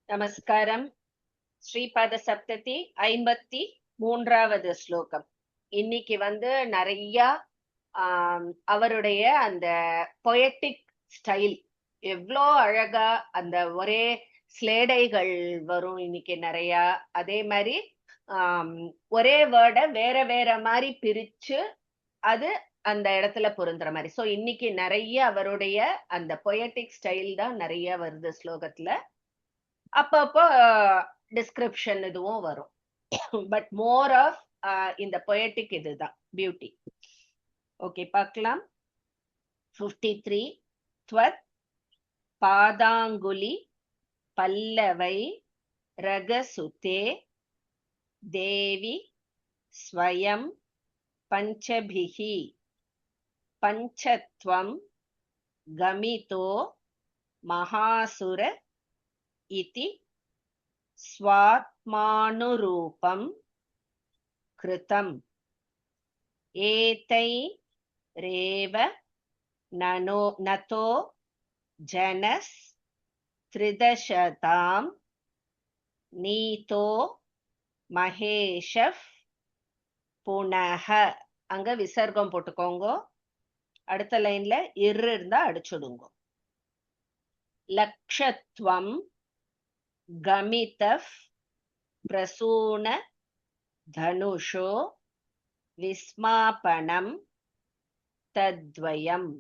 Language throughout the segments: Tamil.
நமஸ்காரம். ஸ்ரீபாத சப்ததி 53வது ஸ்லோகம். இன்னைக்கு நிறைய அவருடைய அந்த பொயட்டிக் ஸ்டைல் எவ்வளோ அழகா அந்த ஒரே ஸ்லேடைகள் வரும் இன்னைக்கு நிறைய. அதே மாதிரி ஒரே வேர்டை வேற வேற மாதிரி பிரிச்சு அது அந்த இடத்துல பொருந்துற மாதிரி. ஸோ இன்னைக்கு நிறைய அவருடைய அந்த பொயட்டிக் ஸ்டைல் தான் நிறைய வருது ஸ்லோகத்துல. அப்பப்போ டிஸ்கிரிப்ஷன் இதுவும் வரும். பட் மோர் ஆஃப் இந்த பொயட்டிக் இதுதான் பியூட்டி. ஓகே, பார்க்கலாம். 53 त्वत् பாதாங்குலி பல்லவை ரகசுதே தேவி ஸ்வயம் பஞ்சபிஹி பஞ்சத்வம் கமிதோ மகாசுர இதி ஸ்வாத்மானுரூபம் கிருதம் ஏதைரேவ நதோ ஜனஸ் த்ரிதசதாம் நீதோ மகேஷஃப் புனஹ. அங்க விசர்க்கம் போட்டுக்கோங்க. அடுத்த லைன்ல இருந்தா அடிச்சுடுங்க. லக்ஷத்வம் கமிதஃப் பிரசூன தனுஷோ விஸ்மாபனம் தத்வயம்.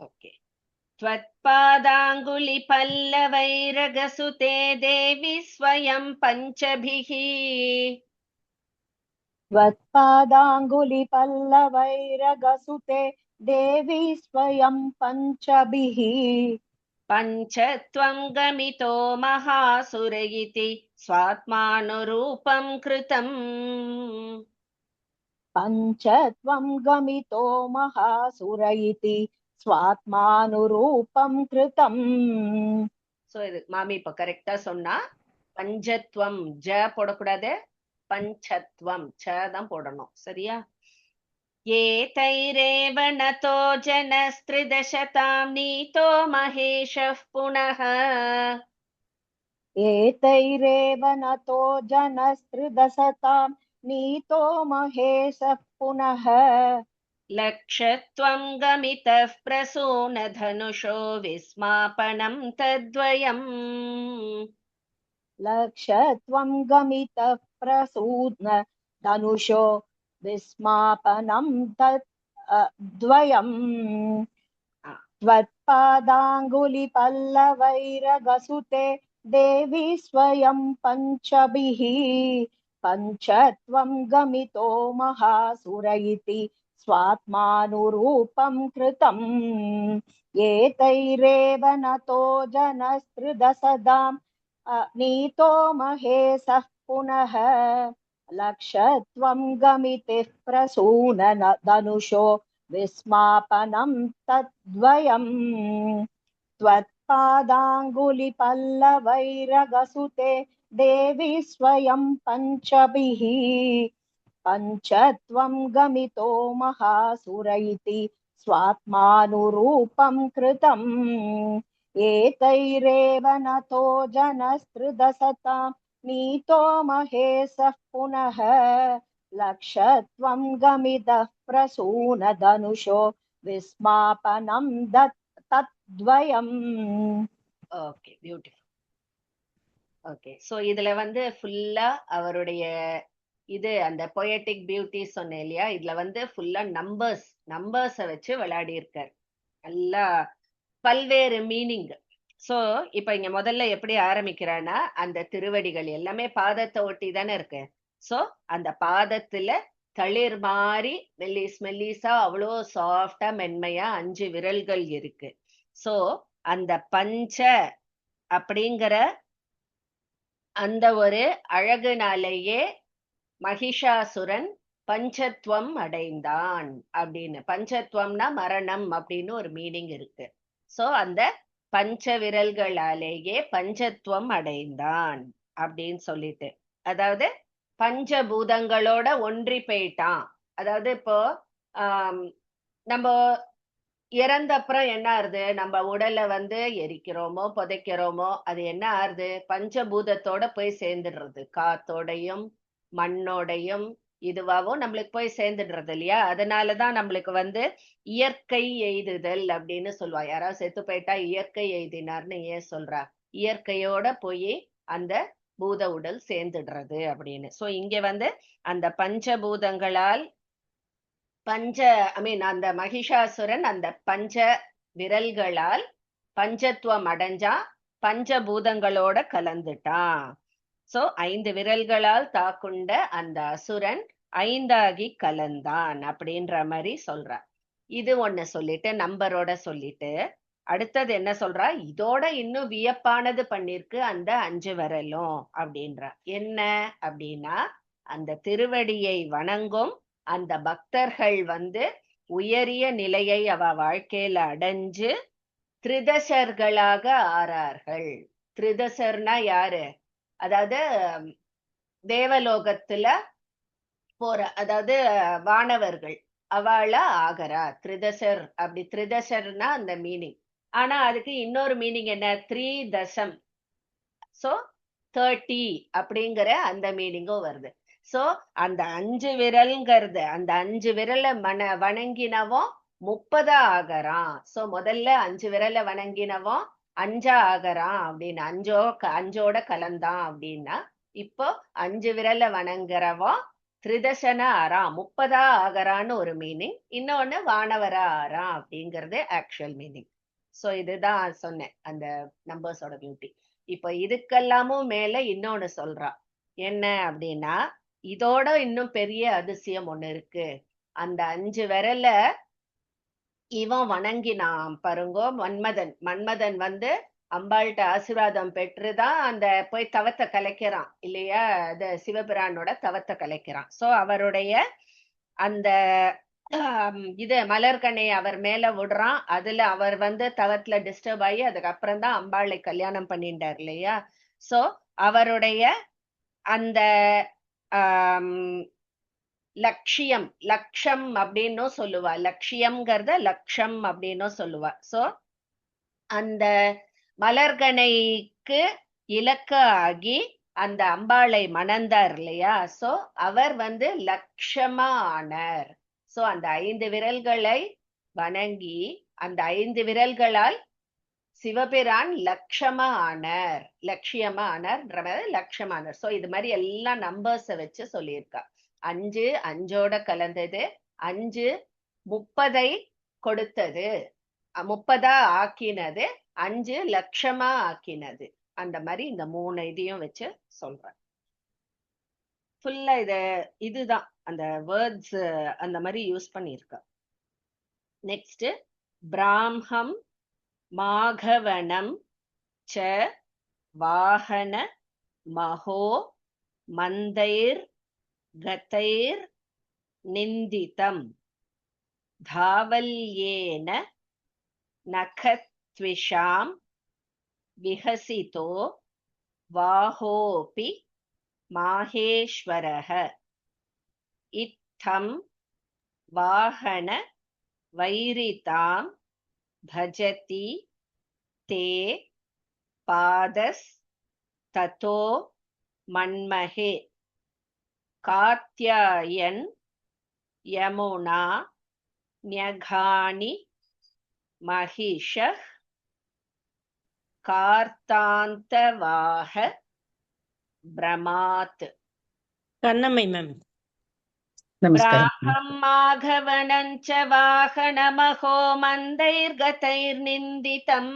ஓகே. त्वत्पादाङ्गुलि पल्लवैरगसुते देवि स्वयं पञ्चभिः. त्वत्पादाङ्गुलि पल्लवैरगसुते देवि स्वयं पञ्चभिः. पञ्चत्वं गमितो महासुर इति स्वात्मानुरूपं कृतम्. पञ्चत्वं गमितो महासुर इति स्वात्मानुरूपं कृतम्. சோ இது மாமி இப்ப கரெக்டா சொன்னா. பஞ்சத்வம் ஜ போடக்கூடாது, பஞ்சத்வம் ச தான் போடணும். சரியா? ஏதைரேவ நதோ ஜனஸ்த்ரிதசதாம் நீதோ மகேஷஃப் புனஹ. एतैरेव नतो जनस्त्रिदशतां नीतो महेशः पुनः. लक्षत्वं गमितः प्रसूनधनुषो विस्मापनं तद्वयम्. लक्षत्वं गमितः प्रसूनधनुषो विस्मापनं तद्वयम्. त्वत्पादाङ्गुलिपल्लवैरगसुते देवी स्वयं पञ्चभिः. पञ्चत्वं गमितो महासुर इति स्वात्मानुरूपं कृतम्. एतैरेव नतो जनस्त्रिदशदां नीतो महेशः पुनः. लक्षत्वं गमितिः प्रसूनधनुषो विस्मापनं तद्वयम्. त्वत्पादाङ्गुलिपल्लवैरगसुते देवी स्वयं पञ्चभिः. पञ्चत्वं गमितो महासुर इति स्वात्मानुरूपं कृतम्. एतैरेव नतो जनस्त्रिदशतां नीतो महेशः पुनः. लक्षत्वं गमितः प्रसूनधनुषो विस्मापनं தத்வயம். Okay, beautiful. ஓகே, சோ இதுல ஃபுல்லா அவருடைய இது அந்த பொயட்டிக் பியூட்டி சொன்னேன் இல்லையா, இதுல ஃபுல்லா நம்பர்ஸ வச்சு விளையாடி இருக்கார். நல்லா பல்வேறு மீனிங். சோ இப்ப இங்க முதல்ல எப்படி ஆரம்பிக்கிறான்னா, அந்த திருவடிகள் எல்லாமே பாதத்தை ஒட்டி தானே இருக்கு. சோ அந்த பாதத்துல தளிர் மாறி மெல்லிஸா அவ்வளோ சாஃப்டா மென்மையா 5 விரல்கள் இருக்கு. சோ அந்த பஞ்ச அப்படிங்கிற அந்த ஒரு அழகுனாலேயே மகிஷாசுரன் பஞ்சத்வம் அடைந்தான் அப்படின்னு. பஞ்சத்வம்னா மரணம் அப்படின்னு ஒரு மீனிங் இருக்கு. சோ அந்த பஞ்ச விரல்களாலேயே பஞ்சத்வம் அடைந்தான் அப்படின்னு சொல்லிட்டு, அதாவது பஞ்சபூதங்களோட ஒன்றி போயிட்டான். அதாவது இப்போ நம்ம இறந்த அப்புறம் என்ன ஆறுது? நம்ம உடலை வந்து எரிக்கிறோமோ புதைக்கிறோமோ அது என்ன ஆறுது? பஞ்சபூதத்தோட போய் சேர்ந்துடுறது. காத்தோடையும் மண்ணோடையும் இதுவாவும் நம்மளுக்கு போய் சேர்ந்துடுறது இல்லையா? அதனாலதான் நம்மளுக்கு வந்து இயற்கை எய்துதல் அப்படின்னு சொல்லுவா. யாராவது செத்து போயிட்டா இயற்கை எய்தினார்னு ஏன் சொல்றா? இயற்கையோட போய் அந்த பூத உடல் சேர்ந்துடுறது அப்படின்னு. சோ இங்க வந்து அந்த பஞ்சபூதங்களால் அந்த மகிஷாசுரன் அந்த பஞ்ச விரல்களால் பஞ்சத்துவம் அடைஞ்சா, பஞ்சபூதங்களோட கலந்துட்டான். சோ 5 விரல்களால் தாக்குண்ட அந்த அசுரன் 5ஆகி கலந்தான் அப்படின்ற மாதிரி சொல்றா. இது ஒண்ணு சொல்லிட்டு நம்பரோட சொல்லிட்டு அடுத்தது என்ன சொல்றா? இதோட இன்னும் வியப்பானது பண்ணிருக்கு அந்த 5 விரலும் அப்படின்றா. என்ன அப்படின்னா, அந்த திருவடியை வணங்கும் அந்த பக்தர்கள் வந்து உயரிய நிலையை அவ வாழ்க்கையில அடைஞ்சு திரிதசர்களாக ஆறார்கள். திரிதசர்னா யாரு? அதாவது தேவலோகத்துல போற, அதாவது வானவர்கள் அவள ஆகரா திரிதசர். அப்படி திரிதசர்னா அந்த மீனிங். ஆனா அதுக்கு இன்னொரு மீனிங் என்ன? 3 தசம். சோ 30 அப்படிங்கிற அந்த மீனிங்கும் வருது. சோ அந்த 5 விரல்ங்கிறது, அந்த 5 விரலை வணங்கினவும் 30 ஆகறான். சோ முதல்ல 5 விரலை வணங்கினவும் 5 ஆகறான் அப்படின்னு, அஞ்சோட கலந்தான் அப்படின்னா, இப்போ 5 விரலை வணங்குறவன் திரிதசன ஆறான், 30 ஆகறான்னு ஒரு மீனிங். இன்னொன்னு வானவரா ஆறான் அப்படிங்கிறது ஆக்சுவல் மீனிங். சோ இதுதான் சொன்னேன் அந்த நம்பர்ஸோட பியூட்டி. இப்ப இதுக்கெல்லாமும் மேல இன்னொன்னு சொல்றா. என்ன அப்படின்னா, இதோட இன்னும் பெரிய அதிசயம் ஒண்ணு இருக்கு. அந்த 5 விரல இவன் வணங்கினான் பாருங்கோ. மன்மதன் வந்து அம்பாள்கிட்ட ஆசீர்வாதம் பெற்றுதான் அந்த போய் தவத்தை கலைக்கிறான் இல்லையா? அது சிவபிரானோட தவத்தை கலைக்கிறான். சோ அவருடைய அந்த இது மலர்கனை அவர் மேல விடுறான். அதுல அவர் வந்து தவத்துல டிஸ்டர்ப் ஆகி அதுக்கப்புறம் தான் அம்பாளை கல்யாணம் பண்ணிட்டார் இல்லையா? சோ அவருடைய அந்த லட்சம் அப்படின்னும் சொல்லுவா. லட்சியம்ங்கிறத லட்சம் அப்படின்னும் சொல்லுவா. சோ அந்த மலர்கனைக்கு இலக்க ஆகி அந்த அம்பாளை மணந்தார் இல்லையா? சோ அவர் வந்து லட்சமா ஆனார். சோ அந்த 5 விரல்களை வணங்கி அந்த 5 விரல்களால் சிவபிரான் லட்சமா ஆனார், லட்சியமா ஆனார்ன்ற மாதிரி லட்சமானார். சோ இது மாதிரி எல்லாம் நம்பர்ஸ வச்சு சொல்லியிருக்கா. 5 5ஓட கலந்தது, 5 30 கொடுத்தது, 30 ஆக்கினது, 5 லட்சமா ஆக்கினது. அந்த மாதிரி இந்த 3 இதையும் வச்சு சொல்றேன். ஃபுல்லா இதுதான் அந்த வேர்ட்ஸ் அந்த மாதிரி யூஸ் பண்ணியிருக்கா. நெக்ஸ்ட் பிராமம் மாகவனம் ச வாகன மகோ மந்தைர் கதைர் நிந்திதம் தாவல்யேன நகத்விஷாம் விஹசிதோ வாஹோபி மாஹேஸ்வரஹ இத்தம் வாகன வைரிதாம் பஜதி தே பாதஸ் ததோ மன்மஹே காத்யாயன் யமுனா ஞகானி மகிஷஹ் கார்த்தாந்தவாஹ பிரமாத். கண்ணம்மை மேம். பிராஹம் மாகவனஞ்ச வாகனமஹோ மந்தைர்கதைர்நிந்திதம்.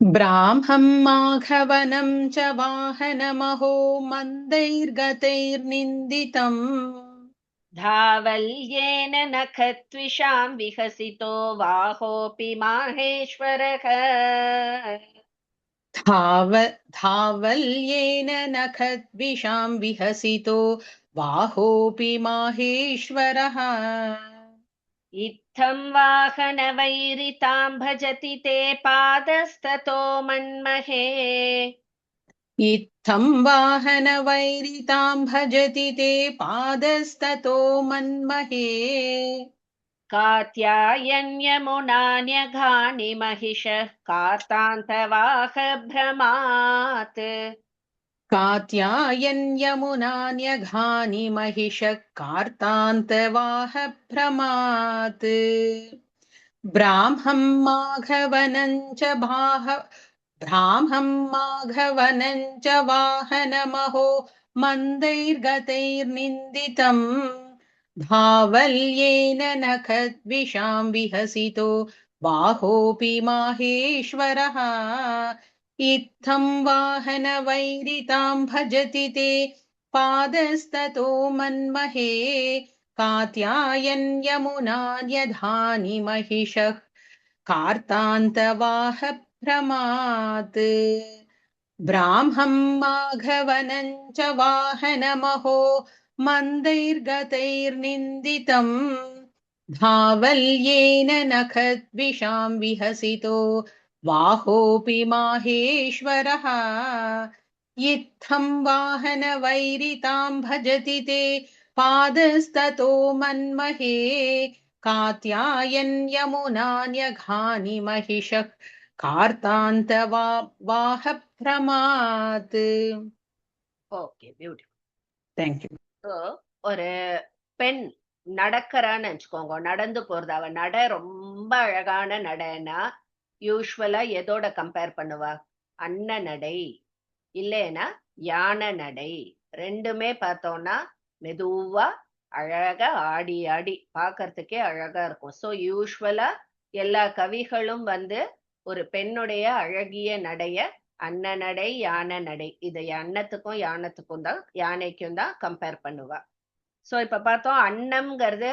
பிராஹம் மாகவனம் ச வாகனமஹோ மந்தைர்கதைர்நிந்திதம் धावल्येन नखत्विषां विहसितो वाहोऽपि माहेश्वरः. धावल्येन नखद्विषां विहसितो वाहोऽपि माहेश्वरः इत्थं वाहनवैरितां भजति ते पादस्ततो मन्महे. इत्थं वाहनवैरितां भजति ते पादस्ततो मन्महे कात्यायन्यमुनान्यघानि महिषः कार्तान्तवाह भ्रमात् कात्यायन् यमुनान्यघानि महिषः कार्तान्तवाह भ्रमात् ब्राह्मं माघवनं च वाहनमहो मन्दैर्गतैर्निन्दितम् धावल्येन नखद्विषां विहसितो बाहोऽपि माहेश्वरः इत्थं वाहनवैरितां भजति ते पादस्ततो मन्महे कात्यायन् यमुनान्यधानि महिषः कार्तान्तवाह भ्रमात् ब्राह्मं माघवनं च वाहनमहो मन्दैर्गतैर्निन्दितम् धावल्येन नखद्विषां विहसितो बाहोऽपि माहेश्वरः इत्थं वाहनवैरितां भजति ते पादस्ततो मन्महे कात्यायन् यमुनान्यघानि महिषः कार्तान्तवाह भ्रमात् ஓகே, பியூட்டிஃபுல். தேங்க்யூ. ஸோ ஒரு பெண் நடக்கிறான்னு வச்சுக்கோங்க, நடந்து போறது, அவ நட ரொம்ப அழகான நடைன்னா யூஸ்வலா எதோட கம்பேர் பண்ணுவா? அன்ன நடை, இல்லைன்னா யானை நடை. ரெண்டுமே பார்த்தோம்னா மெதுவா அழகா ஆடி ஆடி பார்க்கறதுக்கே அழகா இருக்கும். ஸோ யூஸ்வலா எல்லா கவிகளும் ஒரு பெண்ணுடைய அழகிய நடைய அன்ன நடை யானை நடை, இதை அன்னத்துக்கும் யானைக்கும் தான் கம்பேர் பண்ணுவா. சோ இப்ப பார்த்தோம், அன்னம்ங்கிறது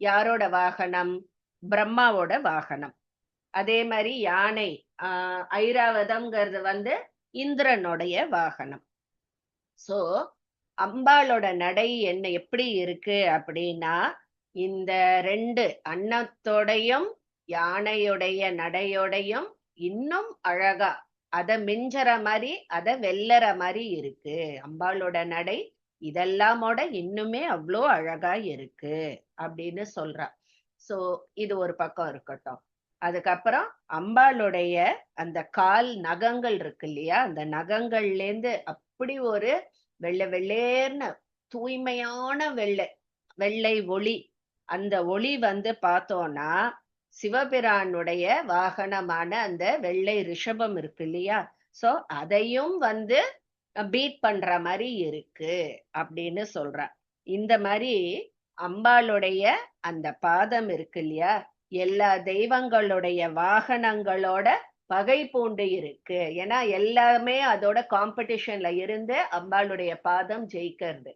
யாரோட வாகனம்? பிரம்மாவோட வாகனம். அதே மாதிரி யானை ஐராவதம்ங்கிறது இந்திரனுடைய வாகனம். சோ அம்பாளோட நடை என்ன எப்படி இருக்கு அப்படின்னா, இந்த ரெண்டு அன்னத்தோடையும் யானையுடைய நடையோடையும் இன்னும் அழகா, அத மிஞ்சற மாதிரி, அத வெல்லற மாதிரி இருக்கு அம்பாளோட நடை. இதெல்லாமோட இன்னுமே அவ்வளோ அழகா இருக்கு அப்படின்னு சொல்றா. சோ இது ஒரு பக்கம் இருக்கட்டும். அதுக்கப்புறம் அம்பாளுடைய அந்த கால் நகங்கள் இருக்கு இல்லையா, அந்த நகங்கள்ல இருந்து அப்படி ஒரு வெள்ளை வெள்ளேர்னு தூய்மையான வெள்ளை ஒளி. அந்த ஒளி பார்த்தோம்னா சிவபிரானுடைய வாகனமான அந்த வெள்ளை ரிஷபம் இருக்கு இல்லையா, சோ அதையும் பீட் பண்ற மாதிரி இருக்கு அப்படின்னு சொல்ற. இந்த மாதிரி அம்பாளுடைய அந்த பாதம் இருக்கு இல்லையா, எல்லா தெய்வங்களுடைய வாகனங்களோட பகை பூண்டு இருக்கு. ஏன்னா எல்லாமே அதோட காம்படிஷன்ல இருந்து அம்பாளுடைய பாதம் ஜெயிக்கிறது.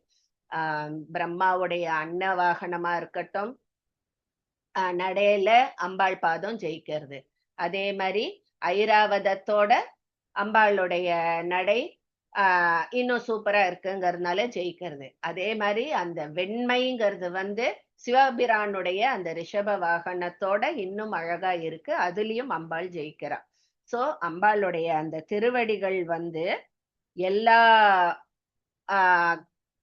பிரம்மாவுடைய அன்ன வாகனமா இருக்கட்டும், நடையில அம்பாள் பாதம் ஜெயிக்கிறது. அதே மாதிரி ஐராவதத்தோட அம்பாளுடைய நடை இன்னும் சூப்பரா இருக்குங்கிறதுனால ஜெயிக்கிறது. அதே மாதிரி அந்த வெண்மைங்கிறது சிவபிரானுடைய அந்த ரிஷப வாகனத்தோட இன்னும் அழகா இருக்கு, அதுலயும் அம்பாள் ஜெயிக்கிறா. சோ அம்பாளுடைய அந்த திருவடிகள் எல்லா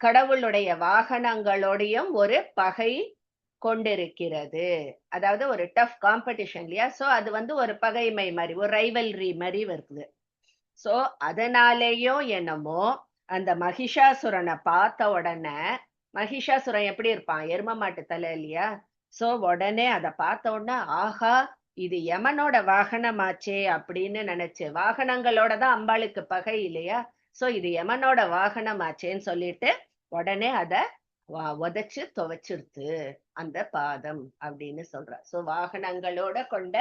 கடவுளுடைய வாகனங்களோடையும் ஒரு பகை கொண்டிருக்கிறது. அதாவது ஒரு டஃப் காம்படிஷன் இல்லையா, சோ அது ஒரு பகைமை மாதிரி, ஒரு ரைவல்ரி மாதிரி வருது. சோ அதனாலேயும் என்னமோ அந்த மகிஷாசுரனை பார்த்த உடனே, மகிஷாசுரன் எப்படி இருப்பான்? எரும மாட்டு தலை இல்லையா, சோ உடனே அதை பார்த்த உடனே ஆஹா இது யமனோட வாகனமாச்சே அப்படின்னு நினைச்சு, வாகனங்களோட தான் அம்பாளுக்கு பகை இல்லையா, சோ இது யமனோட வாகனமாச்சேன்னு சொல்லிட்டு உடனே அத உதைச்சு துவைச்சிருத்து அந்த பாதம் அப்படின்னு சொல்ற. சோ வாகனங்களோட கொண்ட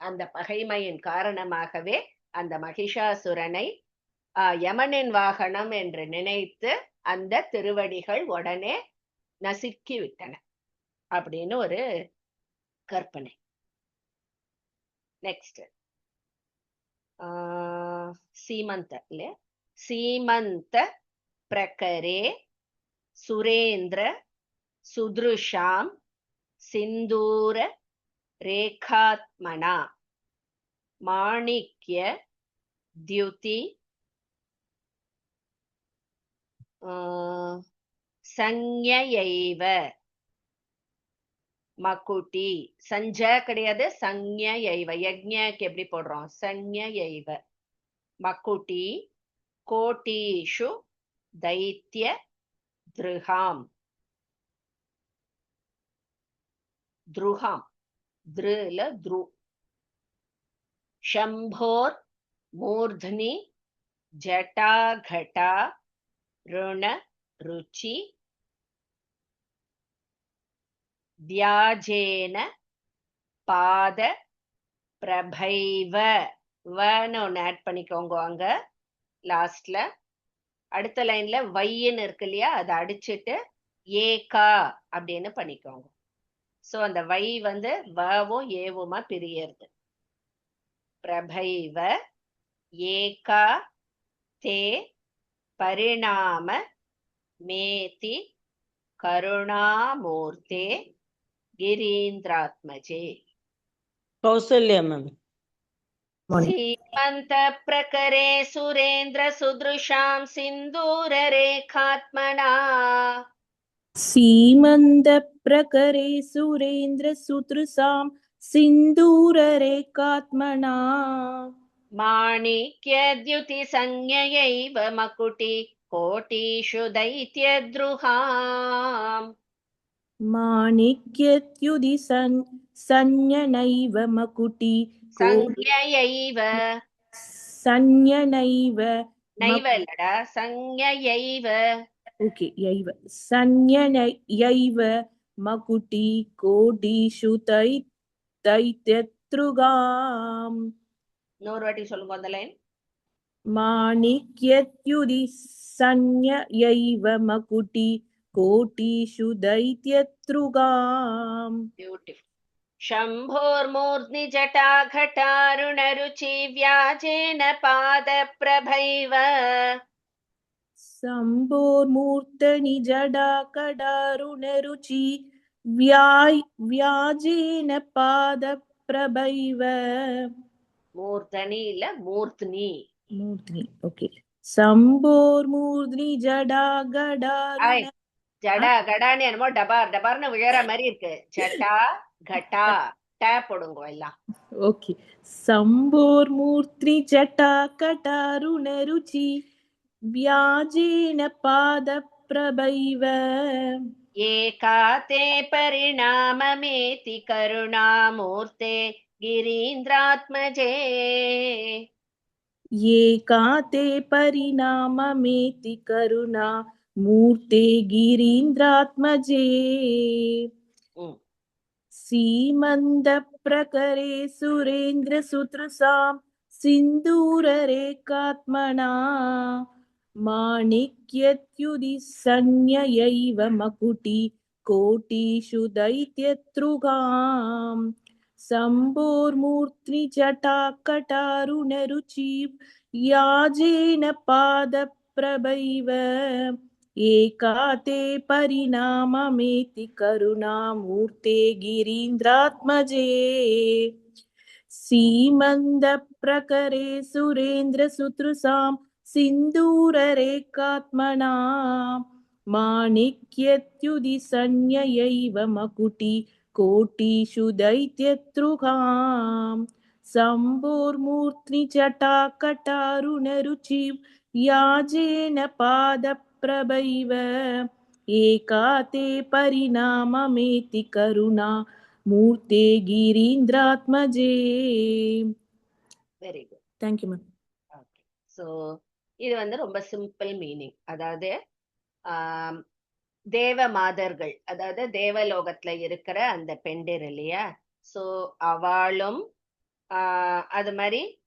அந்த பகைமையின் காரணமாகவே அந்த மகிஷாசுரனை யமனின் வாகனம் என்று நினைத்து அந்த திருவடிகள் உடனே நசுக்கி விட்டன அப்படின்னு ஒரு கற்பனை. நெக்ஸ்ட் சீமந்த இல்லையா, சீமந்த பிரகரே சுரேந்திர சுத்ருஷாம் சிந்தூர ரேகாத்மனா மாணிக்ய द्युति संज्ञयैव மகுடி. சஞ்ச கிடையாது, சஞ்ஞைவ. யஜ்ஞக்கு எப்படி போடுறோம்? சஞ்ஞைவ. மகுடி கோட்டிஷு தைத்ய திருஹாம். துருஹாம். திருல துரு. शम्भोर् मूर्ध्नि जटाघटा ऋण रुचि व्याजेन पाद प्रभैव. வன்னு ஒன்னு ஆட் பண்ணிக்கோங்க அங்க லாஸ்ட்ல. அடுத்த லைன்ல வைன்னு இருக்கு இல்லையா, அதை அடிச்சுட்டு ஏகா அப்படின்னு பண்ணிக்கோங்க. சோ அந்த வை வந்து வவும் ஏவுமா பிரியறது. பிரபைவ ஏகா தே பரிணாம மேதி கருணாமூர்த்தே गिरीन्द्रात्मजे. कौसल्या मैम. सीमंत प्रकरे सुरेन्द्र सुदृशां सिंदूर रेखात्मना. सीमन्तप्रकरे सुरेन्द्रसुतृसां सिन्दूररेखात्मना. माणिक्यद्युति संज्ञयैव मकुटि कोटिषु दैत्यद्रुहाम्. माणिक्यत्युदि संज्ञनैव मकुटि संज्ञयैव. संज्ञनैव नैव இல்லடா, संज्ञयैव. ओके यैव संज्ञनैव मकुटि कोटिषु दैत्यत्रुगाम्. இன்னொரு வாட்டி சொல்லுங்க அந்த லைன். माणिक्यत्युदि संज्ञयैव मकुटि कोटिषु दैत्यत्रुगाम्. ब्यूटिफुल. शम्भोर्मूर्ध्नि जटाघटारुणरुचि व्याजेन पादप्रभैव. शम्भोर्मूर्धनि जटाकटारुणरुचि व्याजेन पादप्रभैव. मूर्धनि இல்ல மூர்த்னி. मूर्ध्नि ओके. शम्भोर्मूर्ध्नि जटाकटारुण. ஜடா கடான்னு என்னமோ டபார் டபார்னு விழற மாதிரி இருக்கு. ஜட்டா கட்டா டா போடுங்க எல்லாம். ओके. शम्भोर्मूर्ध्नि जटाकटारुणरुचि व्याजेन पादप्रभैव. एका ते परिणाममेति करुणामूर्ते गिरीन्द्रात्मजे. एका ते परिणाममेति करुणा मूर्ते गिरीन्द्रात्मजे. सीमन्तप्रकरे सुरेन्द्रसुतृसां सिन्दूररेखात्मना. माणिक्यत्युदि संज्ञयैव मकुटि कोटिषु दैत्यत्रुगाम्. शम्भोर्मूर्ध्नि जटाकटारुणरुचि व्याजेन पादप्रभैव. एका ते परिणाममेति करुणामूर्ते गिरीन्द्रात्मजे. सीमन्तप्रकरे सुरेन्द्रसुतृसां सिन्दूररेखात्मना. माणिक्यत्युदि संज्ञयैव मकुटि कोटिषु दैत्यत्रुगाम्. शम्भोर्मूर्ध्नि जटाकटारुणरुचि व्याजेन पादप्रभैव. एका ते परिणाममेति करुणा मूर्ते गिरीन्द्रात्मजे. Very good. Thank you, ma'am. Okay. So இது வந்து ரொம்ப சிம்பிள் மீனிங். அதாவது தேவ மாதர்கள், அதாவது தேவலோகத்துல இருக்கிற அந்த பெண்டிர் இல்லையா, சோ அவளும் அது மாதிரி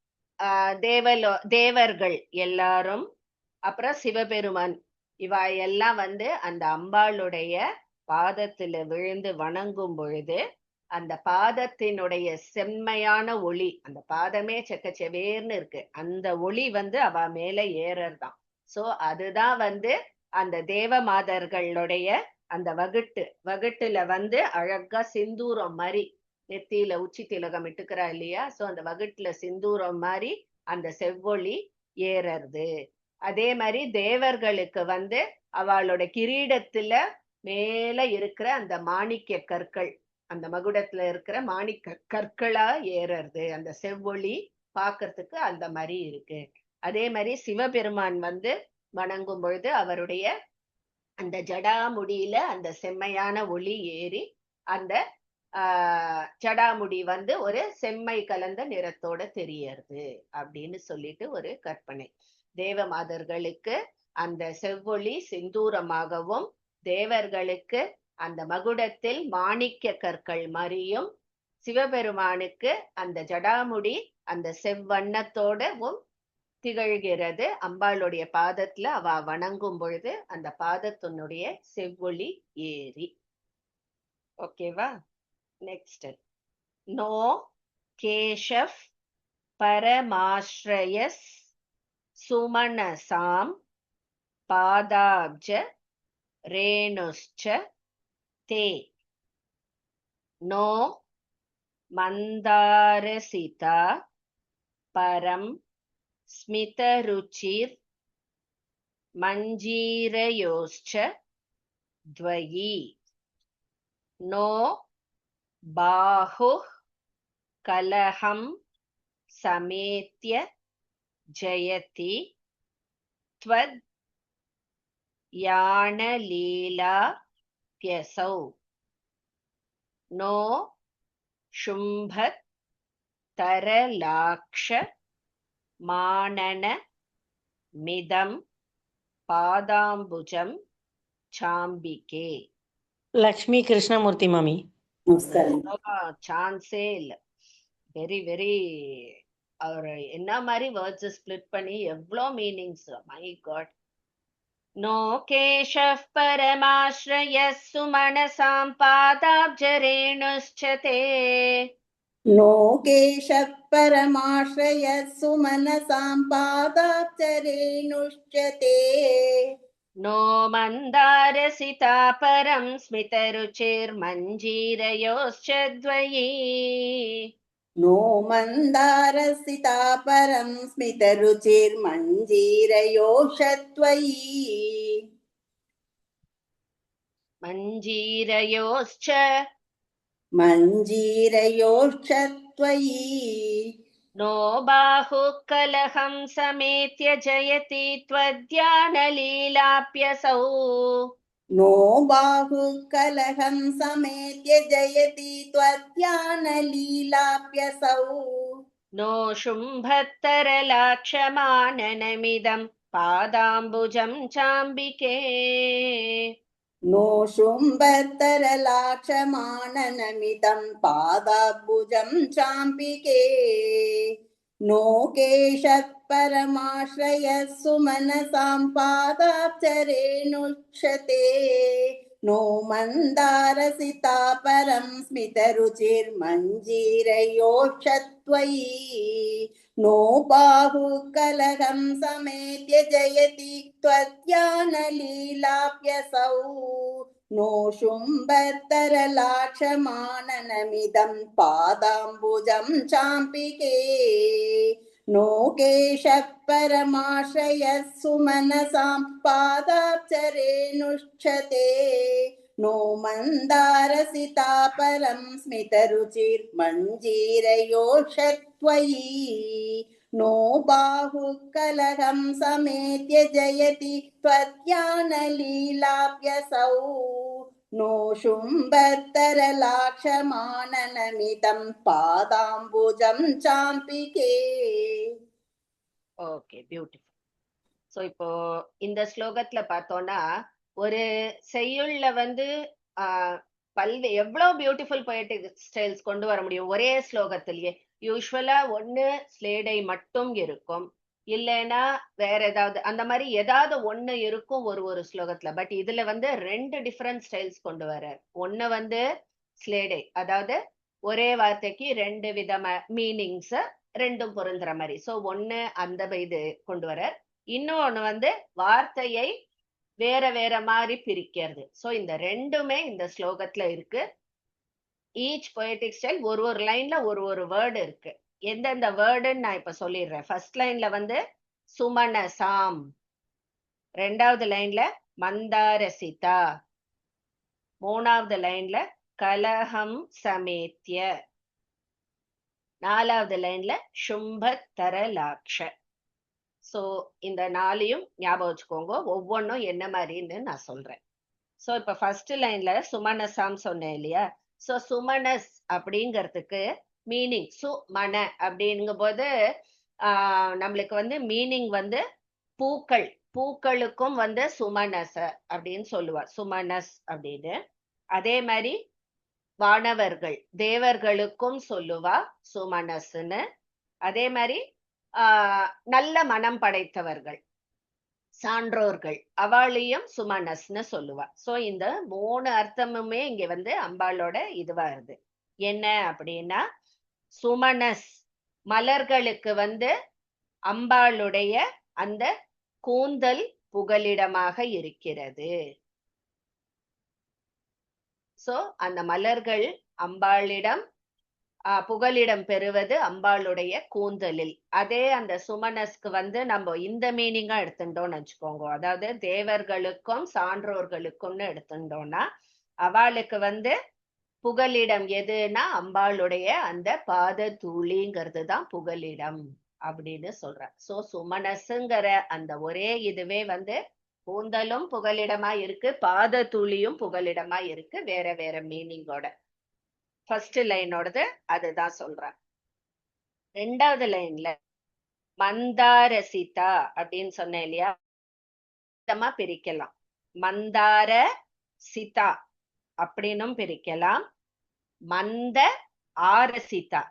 தேவர்கள் எல்லாரும், அப்புறம் சிவபெருமான், இவா எல்லாம் வந்து அந்த அம்பாளுடைய பாதத்துல விழுந்து வணங்கும் பொழுது அந்த பாதத்தினுடைய செம்மையான ஒளி, அந்த பாதமே செக்கச்செவேர்னு இருக்கு, அந்த ஒளி வந்து அவ மேல ஏறதான். சோ அதுதான் வந்து அந்த தேவ மாதர்களுடைய அந்த வகுட்டுல வந்து அழகா சிந்தூரம் மாதிரி நெத்தியில உச்சி திலகம் இட்டுக்கிறா இல்லையா, சோ அந்த வகுட்டுல சிந்தூரம் மாதிரி அந்த செவ்வொளி ஏறது. அதே மாதிரி தேவர்களுக்கு வந்து அவளோட கிரீடத்துல மேல இருக்கிற அந்த மாணிக்க கற்கள், அந்த மகுடத்துல இருக்கிற மாணிக்க கற்களா ஏறது, அந்த செவ்வொளி பார்க்கறதுக்கு அந்த மாதிரி இருக்கு. அதே மாதிரி சிவபெருமான் வந்து வணங்கும் பொழுது அவருடைய அந்த ஜடாமுடியில அந்த செம்மையான ஒளி ஏறி அந்த ஜடாமுடி வந்து ஒரு செம்மை கலந்த நிறத்தோட தெரியறது அப்படின்னு சொல்லிட்டு ஒரு கற்பனை. தேவமாதர்களுக்கு அந்த செவ்வொளி செந்தூரமாகவும், தேவர்களுக்கு அந்த மகுடத்தில் மாணிக்க கற்கள் மாதிரியும், சிவபெருமானுக்கு அந்த ஜடாமுடி அந்த செவ்வண்ணத்தோடவும் திகழ்கிறது. அம்பாளுடைய பாதத்துல அவ வணங்கும் பொழுது அந்த பாதத்தினுடைய செவ்வொளி ஏறி. ஓகேவா? நெக்ஸ்ட். நோ கேஷவ் பரமாஸ்ரயஸ் சுமனசாம் பாதாப்ஜ ரேணுஷ்ச தே நோ மந்தாரசிதா பரம் ஸ்மிதருச்சிர் மஞ்சீரயோஷ்ச த்வயி நோ பாஹுः கலஹம் சமேத்ய ஜயதி த்வத் யானலீலாப்யசௌ நோ शुम्भत् तरलाक्ष मानन मिदं पादाम्बुजं चाम्बिके. லக்ஷ்மி கிருஷ்ணமூர்த்தி மாமி. சான்ஸே இல்ல. வெரி வெரி அவர் என்ன மாதிரி வேர்ட்ஸ் ஸ்பிளிட் பண்ணி எவ்வளோ மீனிங்ஸ். My God. நோ கேஷவ் பரமாஸ்ரயஸ் சுமனசாம் பாதாப்ஜரேணுஷ்சதே नो केशः परमाश्रयः सुमनसां पादाब्जरेणुश्चते नो मन्दारसिता परं स्मितरुचिर्मञ्जीरयोश्च द्वयी नो मन्दारसिता परं स्मितरुचिर्मञ्जीरयोषत्वयि मञ्जीरयोश्च मञ्जीरयोश्चत्वयि नो बाहुः कलहं समेत्य जयति त्वद्यानलीलाप्यसौ नो बाहुः कलहं समेत्य जयति त्वद्यानलीलाप्यसौ नो शुम्भत्तरलाक्षमाननमिदं पादाम्बुजं चाम्बिके नो शुम्भत्तरलाक्षमाननमिदं पादाब्बुजं चाम्बिके नो केशः परमाश्रयः सुमनसां पादाब्जरेणुक्षते नो मन्दारसिता परं स्मितरुचिर्मञ्जीरयोषत्वयि नो बाहुः कलहं समेत्य जयति त्वद्यानलीलाप्यसौ नो शुम्भत्तरलाक्षमाननमिदं पादाम्बुजं चाम्बिके नो केशः परमाश्रयः सुमनसां पादाब्जरेणुष्चते नो मन्दारसिता परं स्मितरुचिर्मञ्जीरयोषत्वयि नो बाहुः कलहं समेत्य जयति त्वद्यानलीलाप्यसौ नो शुम्भत्तरलाक्षमाननमिदं पादाम्बुजं चाम्बिके. Okay, beautiful. ஸோ இப்போ இந்த ஸ்லோகத்துல பார்த்தோம்னா ஒரு செய்யுள்ல வந்து எவ்வளோ பியூட்டிஃபுல் பொயட்டிக் ஸ்டைல்ஸ் கொண்டு வர முடியும் ஒரே ஸ்லோகத்திலேயே. யூஸ்வலா ஒண்ணு ஸ்லேடை மட்டும் இருக்கும், இல்லைன்னா வேற ஏதாவது அந்த மாதிரி ஏதாவது ஒண்ணு இருக்கும் ஒரு ஸ்லோகத்துல. பட் இதுல வந்து ரெண்டு டிஃப்ரெண்ட் ஸ்டைல்ஸ் கொண்டு வர்றார். ஒண்ணு வந்து ஸ்லேடை, அதாவது ஒரே வார்த்தைக்கு ரெண்டு விதமா மீனிங்ஸ் ரெண்டும் பொருந்துற மாதிரி. ஸோ ஒண்ணு அந்த இது கொண்டு வர்றார். இன்னொன்னு வந்து வார்த்தையை வேற வேற மாதிரி பிரிக்கிறது. ஸோ இந்த ரெண்டுமே இந்த ஸ்லோகத்துல இருக்கு. ஈச் பொயட்டிக் ஸ்டைல் ஒரு லைன்ல ஒரு வேர்டு இருக்கு. எந்தெந்த வேர்டுன்னு நான் இப்ப சொல்லிடுறேன். ஃபர்ஸ்ட் லைன்ல வந்து சுமனசாம், ரெண்டாவது லைன்ல மந்தாரசிதா, மூணாவது லைன்ல கலஹம் சமேத்ய. 4வது லைன்ல சும்பத்தரலாக்ஷ. சோ இந்த 4ஐயும் ஞாபகம் வச்சுக்கோங்க. ஒவ்வொன்றும் என்ன மாதிரின்னு நான் சொல்றேன். சோ இப்ப ஃபர்ஸ்ட் லைன்ல சுமனசாம் சொன்னேன் இல்லையா? சோ சுமனஸ் அப்படிங்கிறதுக்கு மீனிங் சுமன அப்படிங்கும் போது நம்மளுக்கு வந்து மீனிங் வந்து பூக்கள், பூக்களுக்கும் வந்து சுமனச அப்படின்னு சொல்லுவா, சுமனஸ் அப்படின்னு. அதே மாதிரி வானவர்கள், தேவர்களுக்கும் சொல்லுவா சுமனஸ்ன்னு. அதே மாதிரி நல்ல மனம் படைத்தவர்கள், சான்றோர்கள், அவளையும் சுமனஸ்ன்னு சொல்லுவா. சோ இந்த 3 அர்த்தமுமே இங்க வந்து அம்பாளோட இதுவா வருது. என்ன அப்படின்னா, சுமனஸ் மலர்களுக்கு வந்து அம்பாளுடைய அந்த கூந்தல் புகலிடமாக இருக்கிறது. சோ அந்த மலர்கள் அம்பாளிடம் புகலிடம் பெறுவது அம்பாளுடைய கூந்தலில். அதே அந்த சுமனஸ்க்கு வந்து நம்ம இந்த மீனிங்கா எடுத்துட்டோம்னு வச்சுக்கோங்க, அதாவது தேவர்களுக்கும் சான்றோர்களுக்கும்னு எடுத்துட்டோம்னா, அவளுக்கு வந்து புகலிடம் எதுன்னா அம்பாளுடைய அந்த பாத தூளிங்கிறது தான் புகலிடம் அப்படின்னு சொல்ற. சோ சுமனசுங்கிற அந்த ஒரே இதுவே வந்து கூந்தலும் புகலிடமா இருக்கு, பாத தூளியும் புகலிடமா இருக்கு, வேற வேற மீனிங்கோட. ஃபர்ஸ்ட் லைனோடது அதுதான் சொல்றேன். 2வது லைன்ல மந்தாரசிதா அப்படின்னு சொன்னேன் இல்லையா? பிரிக்கலாம். மந்தார சிதா அப்படின்னும் பிரிக்கலாம், மந்த ஆரசிதா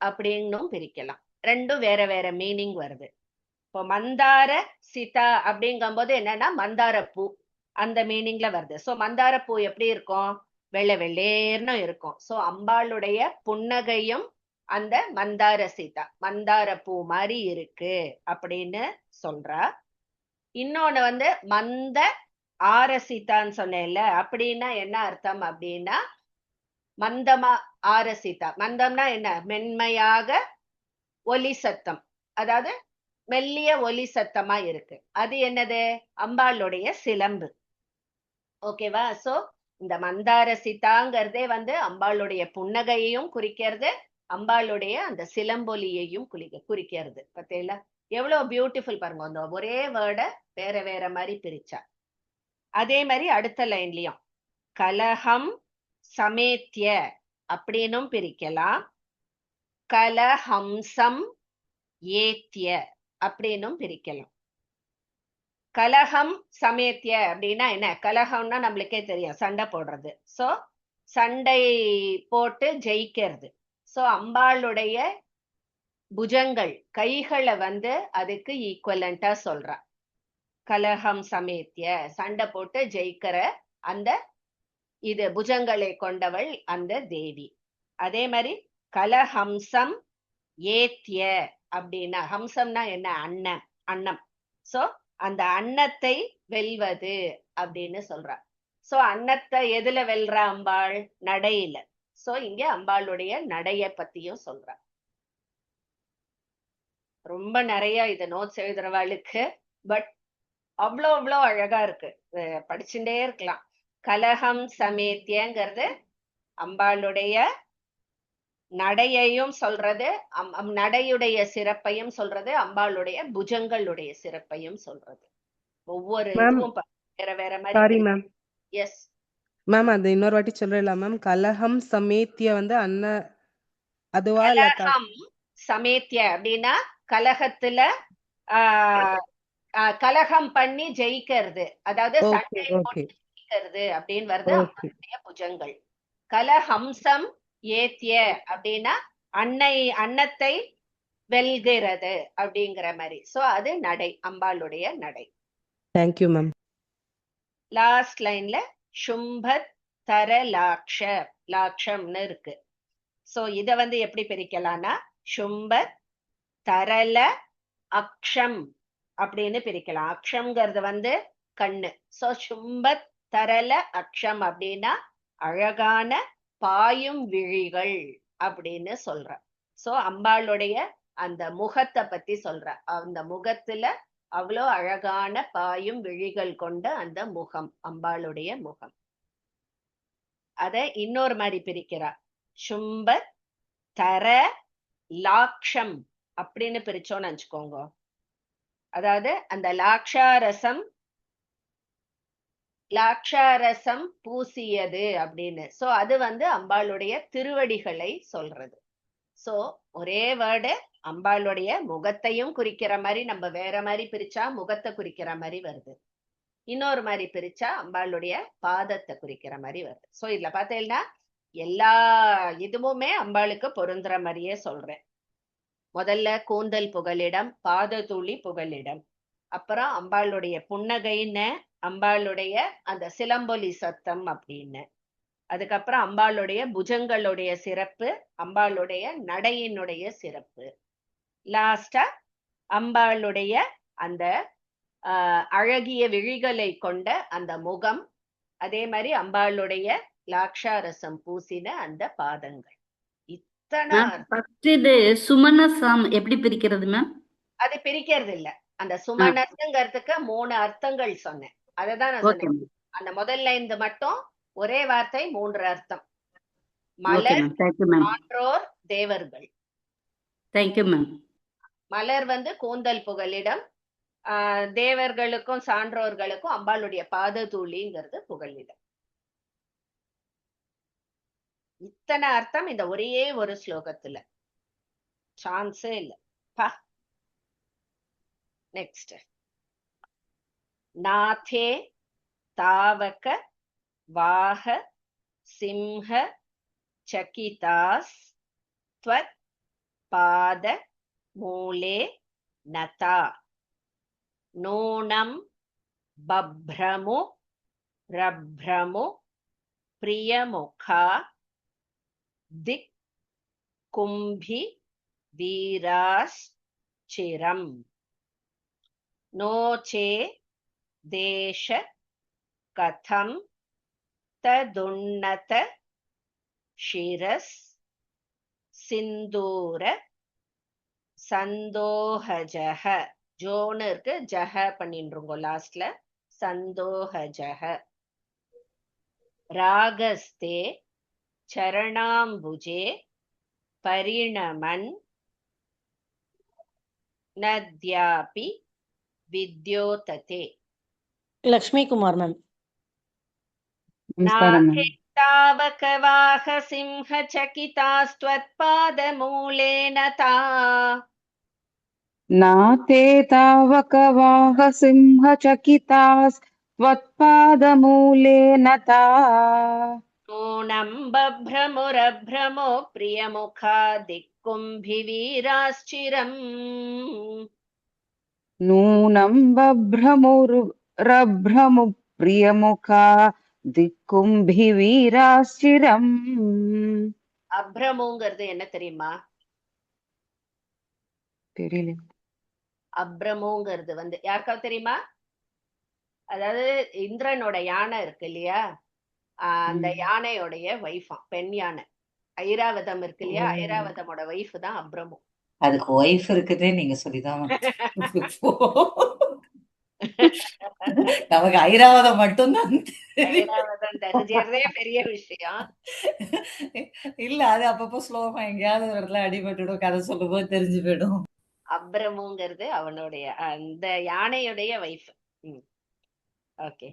அப்படின்னும் பிரிக்கலாம். ரெண்டும் வேற வேற மீனிங் வருது. இப்போ மந்தார சிதா அப்படிங்கும் போது என்னன்னா மந்தார பூ அந்த மீனிங்ல வருது. சோ மந்தார பூ எப்படி இருக்கும்? வெள்ளை வெள்ளேர்னு இருக்கும். சோ அம்பாளுடைய புன்னகையும் அந்த மந்தார சீதா, மந்தார பூ மாதிரி இருக்கு அப்படின்னு சொல்றா. இன்னொன்னு வந்து மந்த ஆரசிதான்னு சொன்னேன்ல, அப்படின்னா என்ன அர்த்தம் அப்படின்னா, மந்தமா ஆரசிதா, மந்தம்னா என்ன? மென்மையாக ஒலி சத்தம், அதாவது மெல்லிய ஒலி சத்தமா இருக்கு. அது என்னது? அம்பாளுடைய சிலம்பு. ஓகேவா? சோ இந்த மந்தார சிதாங்கிறதே வந்து அம்பாளுடைய புன்னகையையும் குறிக்கிறது, அம்பாளுடைய அந்த சிலம்பொலியையும் குறிக்கிறது. பார்த்தீங்களா எவ்வளவு பியூட்டிஃபுல் பாருங்க, அந்த ஒரே வேர்ட வேற வேற மாதிரி பிரிச்சா. அதே மாதிரி அடுத்த லைன்லயும் கலஹம் சமேத்ய அப்படின்னும் பிரிக்கலாம், கலஹம்சம் ஏத்ய அப்படின்னும் பிரிக்கலாம். கலகம் சமேத்ய அப்படின்னா என்ன? கலகம்னா நம்மளுக்கே தெரியும், சண்டை போடுறது. சோ சண்டை போட்டு ஜெயிக்கிறது. சோ அம்பாளுடைய புஜங்கள், கைகளை வந்து அதுக்கு ஈக்குவலண்டா சொல்றா. கலகம் சமேத்ய, சண்டை போட்டு ஜெயிக்கிற அந்த இது புஜங்களை கொண்டவள் அந்த தேவி. அதே மாதிரி கலஹம்சம் ஏத்ய அப்படின்னா, ஹம்சம்னா என்ன? அன்னம், அன்னம். சோ அந்த அன்னத்தை வெல்வது அப்படின்னு சொல்றா. சோ அன்னத்தை எதுல வெல்றா அம்பாள்? நடையில. சோ இங்க அம்பாளுடைய நடைய பத்தியும் சொல்றா. ரொம்ப நிறைய இது நோட்ஸ் எழுதுறவாளுக்கு, பட் அவ்வளோ அழகா இருக்கு, படிச்சுட்டே இருக்கலாம். கலகம் சமேத்தியங்கிறது அம்பாளுடைய நடையையும் சொல்றது, நடையுடைய சிறப்பையும் சொல்றது, அம்பாளுடைய புஜங்களுடைய சிறப்பையும் சொல்றது. ஒவ்வொரு இதுவும் வேற வேற மாதிரி. எஸ் மேம், அது இன்னொரு வாட்டி சொல்றீங்களா மேம்? கலகம் சமேத்திய வந்து அன்ன அதுவா? கலகம் சமேத்திய அப்படின்னா கலகத்துல கலகம் பண்ணி ஜெயிக்கிறது, அதாவது சண்டை போட்டு ஜெயிக்கிறது அப்படின்னு வருது அம்பாளுடைய புஜங்கள். கலஹம்சம் ஏத்திய அப்படின்னா அன்னத்தை வெல்கிறது அப்படிங்கிற மாதிரி. சோ அது நடை, அம்பாளுடைய நடை. Thank you ma'am. லாஸ்ட் லைன்ல சும்பத் தரலாக்ஷ, லாக்ஷம்னு இருக்கு. சோ இத வந்து எப்படி பிரிக்கலாம்னா, சும்பத் தரல அக்ஷம் அப்படின்னு பிரிக்கலாம். அக்ஷம்ங்கிறது வந்து கண்ணு. சோ சும்பத் தரல அக்ஷம் அப்படின்னா அழகான பாயும் விழிகள் அப்படின்னு சொல்ற. சோ அம்பாளுடைய அந்த முகத்தை பத்தி சொல்ற. அந்த முகத்துல அவ்வளோ அழகான பாயும் விழிகள் கொண்ட அந்த முகம், அம்பாளுடைய முகம். அத இன்னொரு மாதிரி பிரிக்கிறா. சும்ப தர லாக்ஷம் அப்படின்னு பிரிச்சோன்னு வச்சுக்கோங்க. அதாவது அந்த லாக்ஷாரசம் பூசியது அப்படின்னு. சோ அது வந்து அம்பாளுடைய திருவடிகளை சொல்றது. சோ ஒரே வேர்டு அம்பாளுடைய முகத்தையும் குறிக்கிற மாதிரி, நம்ம வேற மாதிரி பிரிச்சா முகத்தை குறிக்கிற மாதிரி வருது, இன்னொரு மாதிரி பிரிச்சா அம்பாளுடைய பாதத்தை குறிக்கிற மாதிரி வருது. சோ இதுல பார்த்தீங்கன்னா எல்லா இதுவுமே அம்பாளுக்கு பொருந்துற மாதிரியே சொல்றேன். முதல்ல கூந்தல் புகலிடம், பாததுளி புகலிடம், அப்புறம் அம்பாளுடைய புன்னகைன்னு, அம்பாளுடைய அந்த சிலம்பொலி சத்தம் அப்படின்னு, அதுக்கப்புறம் அம்பாளுடைய புஜங்களுடைய சிறப்பு, அம்பாளுடைய நடையினுடைய சிறப்பு, லாஸ்டா அம்பாளுடைய அந்த அழகிய விழிகளை கொண்ட அந்த முகம், அதே மாதிரி அம்பாளுடைய லாக்ஷாரசம் பூசின அந்த பாதங்கள். இத்தனை இது சுமனசம் எப்படி பிரிக்கிறது மேம்? அது பிரிக்கிறது இல்ல. அந்த சுமனசுங்கிறதுக்கு 3 அர்த்தங்கள் சொன்னேன். அததான் நான் சொன்னேன். அந்த முதல்ல இந்த மட்டும் ஒரே வார்த்தை 3 அர்த்தம். மலர், சான்றோர், தேவர்கள். Thank you ma'am. மலர் வந்து கூந்தல் புகலிடம், தேவர்களுக்கும் சான்றோர்களுக்கும் அம்பாளுடைய பாததூளிங்கிறது புகலிடம். இத்தனை அர்த்தம் இந்த ஒரே ஒரு ஸ்லோகத்துல, சான்ஸே இல்ல. நெக்ஸ்ட். நாதே தாவக வாஹ சிம்ஹ சகிதாஸ் த்வத் பாத மூலே நதா நூனம் பப்ரமு ரப்ரமு பிரியமுகா திக் கும்பி வீராஸ் சிரம் நோச்சே தேஷ கதம் ததுன்னத ஷிரஸ் சிந்தூர சந்தோஹஜஹ. ஜோன்னு இருக்கு, ஜஹ பண்ணிருங்கோ லாஸ்ட்ல. சந்தோஹஜஹ ராகஸ்தே சரணாம்புஜே பரிணமன் நத்யாபி வித்யோததே. லக்ஷ்மி குமார் மேம். நாகே தாவகவாஹ சிம்ஹ சகிதாஸ்த்வத்பாத மூலே நதா. நாதே தாவகவாஹ சிம்ஹ சகிதாஸ்த்வத்பாதமூலே நதா நூனம் பப்ரமுரப்ரமோ பிரியமுகா திக்கும்பிவீராஸ்சிரம். நூனம் பப்ரமுரப்ரமு பிரியமுகா திக்கும்பிவீராஸ்சிரம். அப்ரமுங்கிறது என்ன தெரியுமா? தெரியல. அப்ரமுங்கிறது வந்து யாருக்காவது தெரியுமா? அதாவது இந்திரனோட யானை இருக்கு இல்லையா, அந்த யானையோடைய வைஃபா, பெண் யானை. ஐராவதம் இருக்கு இல்லையா, ஐராவதமோட வைஃப் தான் அப்ரமு. அதுக்கு ஒய்ஃப் இருக்குதே நீங்க சொல்லிதான் நமக்கு ஐராவதம் மட்டும்தான் ஐராவதம் தெரிஞ்சதே பெரிய விஷயம் இல்ல. அது அப்பப்போ ஸ்லோகமா எங்கேயாவது ஒரு இடத்துல அடிபட்டுடும், கதை சொல்லும் போது தெரிஞ்சு போயிடும். அப்ரமுங்கிறது அவனுடைய அந்த யானையுடைய வைஃப். ஓகே.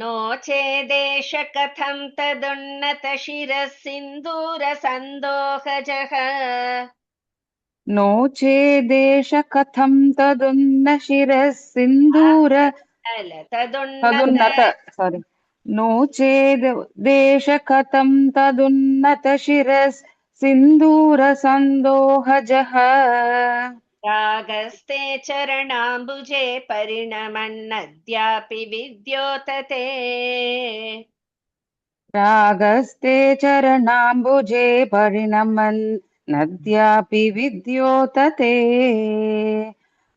நோச்சே தேஷ கதம் ததுன்னத சிரஸ் சிந்தூர சந்தோஹஜஹ. நோச்சே தேஷ கதம் ததுன்ன சிரஸ் சிந்தூர ததுன்னத சாரி நோச்சே தேஷ கதம் ததுன்னத சிரஸ் சிந்தூர சந்தோஹஜஹ. ராகஸ்தே சரணாம்புஜே பரிணமன்னத்யாபி வித்யோததே. ராகஸ்தே சரணாம்புஜே பரிணமன் நத்யாபி வித்யோததே.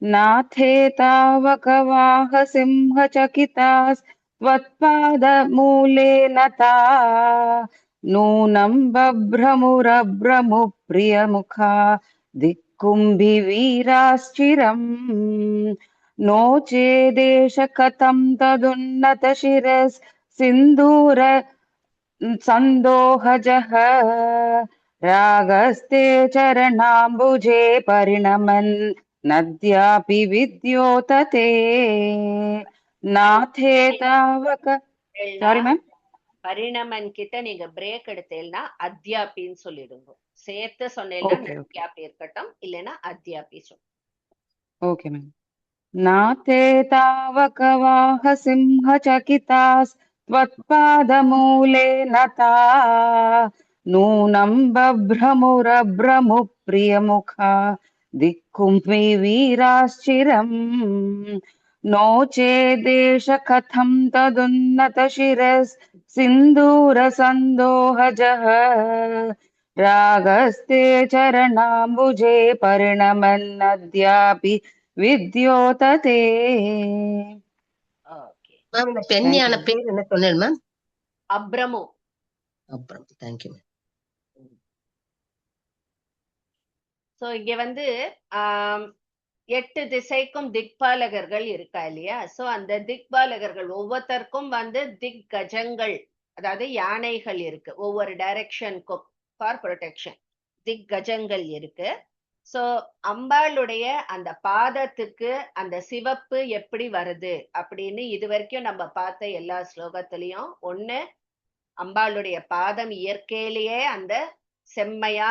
நாதே தாவகவாஹ சிம்ஹ சகிதாஸ் த்வத்பாத மூலே நதா நூனம் பப்ரமுரப்ரமு பிரியமுகா திக்கும்பி வீராஸ்சிரம். நோச்சேதேஷ கதம் ததுன்னத சிரஸ் சிந்தூர सन्दोहजः रागस्ते चरणाम्बुजे परिणमन् नद्यापि विद्योतते नाथे तावक சாரி மேம் பரிணமன் கிட்ட நீங்க பிரேக் எடுத்தேன்னா அத்தியாபின்னு சொல்லிடுங்க. சேர்த்து சொன்னேன்னா ஓகே ஓகே நத்யாபி இருக்கட்டும், இல்லைன்னா அத்தியாபி சொல்லுங்க. ஓகே மேம் नाते तावकवाह सिंहचकितास् त्वत्पादमूले नता नूनं बभ्रमुरभ्रमुः प्रियमुखा दिक्कुम्भि वीराश्चिरम् नो चेदेश कथं तदुन्नतशिरस् सिन्दूरसन्दोहजः रागस्ते चरणाम्बुजे परिणमन्नद्यापि வித்யோததே. ஓகே. மேம் இந்த பெண்ணியான பேர் என்ன சொன்னேன் மேம்? அப்ரமு. அப்புறம் தேங்க்யூ மேம். சோ இங்க வந்து 8 திசைக்கும் திக்பாலகர்கள் இருக்கா இல்லையா? சோ அந்த திக்பாலகர்கள் ஒவ்வொருத்தருக்கும் வந்து திக் கஜங்கள், அதாவது யானைகள் இருக்கு ஒவ்வொரு டைரக்ஷனுக்கும் ஃபார் ப்ரொடெக்ஷன். திக் கஜங்கள் இருக்கு. சோ அம்பாளுடைய அந்த பாதத்துக்கு அந்த சிவப்பு எப்படி வருது அப்படின்னு இது வரைக்கும் நம்ம பார்த்த எல்லா ஸ்லோகத்திலையும் ஒண்ணு, அம்பாளுடைய பாதம் இயற்கையிலேயே அந்த செம்மையா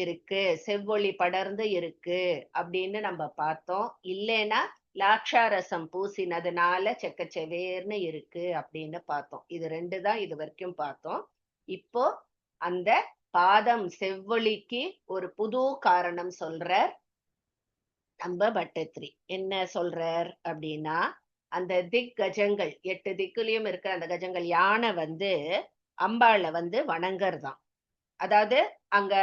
இருக்கு, செவ்வொளி படர்ந்து இருக்கு அப்படின்னு நம்ம பார்த்தோம். இல்லைன்னா லாட்சாரசம் பூசினதுனால செக்கச்செவேர்னு இருக்கு அப்படின்னு பார்த்தோம். இது 2 தான் இது வரைக்கும் பார்த்தோம். இப்போ அந்த பாதம் செவ்வொளிக்கு ஒரு புது காரணம் சொல்றார் நம்ம பட்டத்திரி. என்ன சொல்றார் அப்படின்னா, அந்த திக் கஜங்கள் 8 திக்குலயும் இருக்கிற அந்த கஜங்கள் யானை வந்து அம்பாளை வந்து வணங்கறதாம். அதாவது அங்க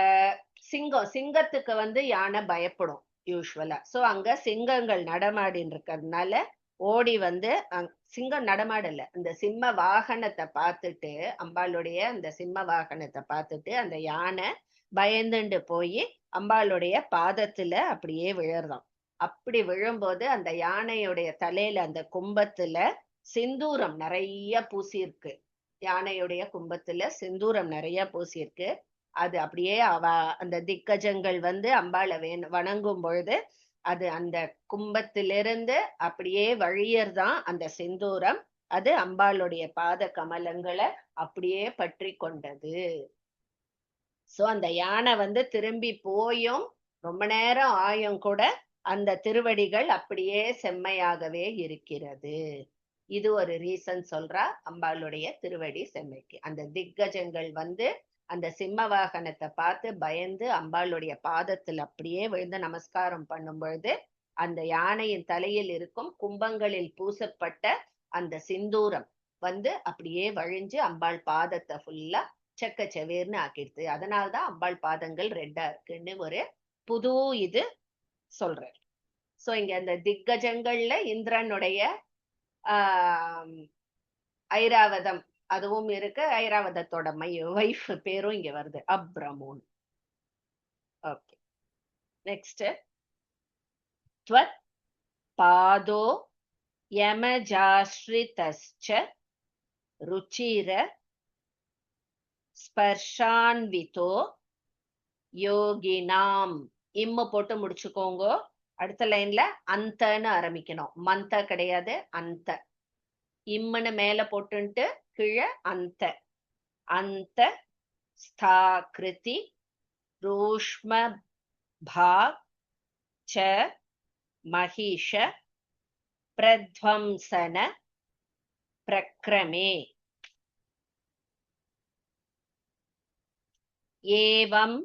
சிங்கத்துக்கு வந்து யானை பயப்படும் யூஸ்வலா. சோ அங்க சிங்கங்கள் நடமாடின்னு இருக்கிறதுனால ஓடி வந்து சிங்கம் நடமாடல, அந்த சிம்ம வாகனத்தை பார்த்துட்டு, அம்பாளுடைய அந்த சிம்ம வாகனத்தை பார்த்துட்டு அந்த யானை பயந்துண்டு போய் அம்பாளுடைய பாதத்துல அப்படியே விழறதாம். அப்படி விழும்போது அந்த யானையுடைய தலையில அந்த கும்பத்துல சிந்தூரம் நிறைய பூசியிருக்கு. யானையுடைய கும்பத்துல சிந்தூரம் நிறைய பூசியிருக்கு. அது அப்படியே அந்த திக்கஜங்கள் வந்து அம்பாளை வணங்கும் பொழுது அது அந்த கும்பத்திலிருந்து அப்படியே வழியறதான் அந்த சிந்தூரம். அது அம்பாளுடைய பாத கமலங்களை அப்படியே பற்றி கொண்டது. சோ அந்த யானை வந்து திரும்பி போயும் ரொம்ப நேரம் ஆயும் கூட அந்த திருவடிகள் அப்படியே செம்மையாகவே இருக்கிறது. இது ஒரு ரீசன் சொல்றா அம்பாளுடைய திருவடி செம்மைக்கு. அந்த திக்கஜங்கள் வந்து அந்த சிம்ம வாகனத்தை பார்த்து பயந்து அம்பாளுடைய பாதத்தில் அப்படியே விழுந்து நமஸ்காரம் பண்ணும் பொழுது அந்த யானையின் தலையில் இருக்கும் கும்பங்களில் பூசப்பட்ட அந்த சிந்தூரம் வந்து அப்படியே வழிஞ்சு அம்பாள் பாதத்தை ஃபுல்லா செக்க செவேர்னு ஆக்கிடுது. அதனால்தான் அம்பாள் பாதங்கள் ரெட்டா இருக்குன்னு ஒரு புது இது சொல்றார். சோ இங்க அந்த திக்கஜங்கள்ல இந்திரனுடைய ஐராவதம் அதுவும் இருக்கு. ஐராவதத்தோட வைஃப் பேரும் இங்க வருது, அப்ரமோன். Okay, next. त्वत् पादो यमजाश्रितश्च रुचिर ஸ்பர்ஷான்விதோ யோகினாம். இம்மு போட்டு முடிச்சுக்கோங்க. அடுத்த லைன்ல அந்தன்னு ஆரம்பிக்கணும். மந்த கிடையாது, அந்த. இம்முன்னு மேல போட்டுட்டு கீழே அந்த. அந்த ஸ்தாகிருதி ரூஷ்ம பாக் ச மகிஷ பிரத்வம்சன பிரக்ரமே ஏவம்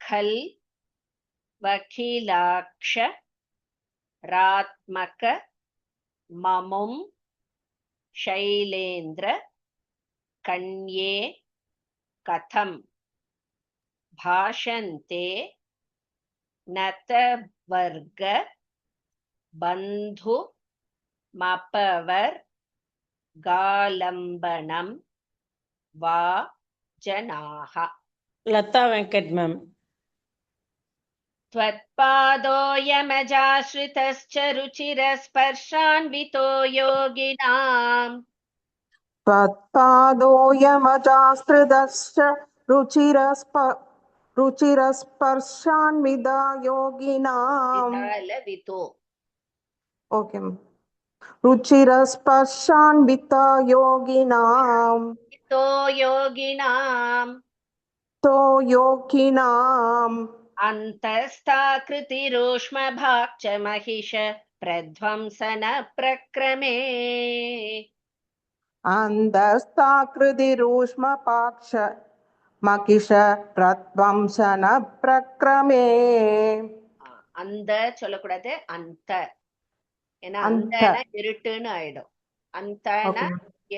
கல் வகிலாக்ஷ ராத்மக மமும் ஷைலேந்திர கண்யே கதம் பாஷந்தே நதவர்க பந்து மபவர் காலம்பனம் வா ஜனாஹ. லதா வெங்கட் மேம். त्वत्पादोऽयमजाश्रितश्च रुचिरस्पर्शान्वितो योगिनाम् त्वत्पादोऽयमजास्त्रिदश्च रुचिरस्पर्शान्विदा योगिनाम् விதால விதோ ओके रुचिरस्पर्शान्विता योगिनाम् விதோ யோகினாம் तो योगिनाम् अन्तस्ताकृतिरूष्मभाक् च महिष प्रध्वंसन प्रक्रमे अन्तस्ताकृतिरूष्मपाक्ष मकिष प्रध्वंसन प्रक्रमे அந்த சொல்லக்கூடாது அந்த, ஏன்னா अन्त அந்தனா இருட்டுன்னு ஆயிடும். அந்தனா ओके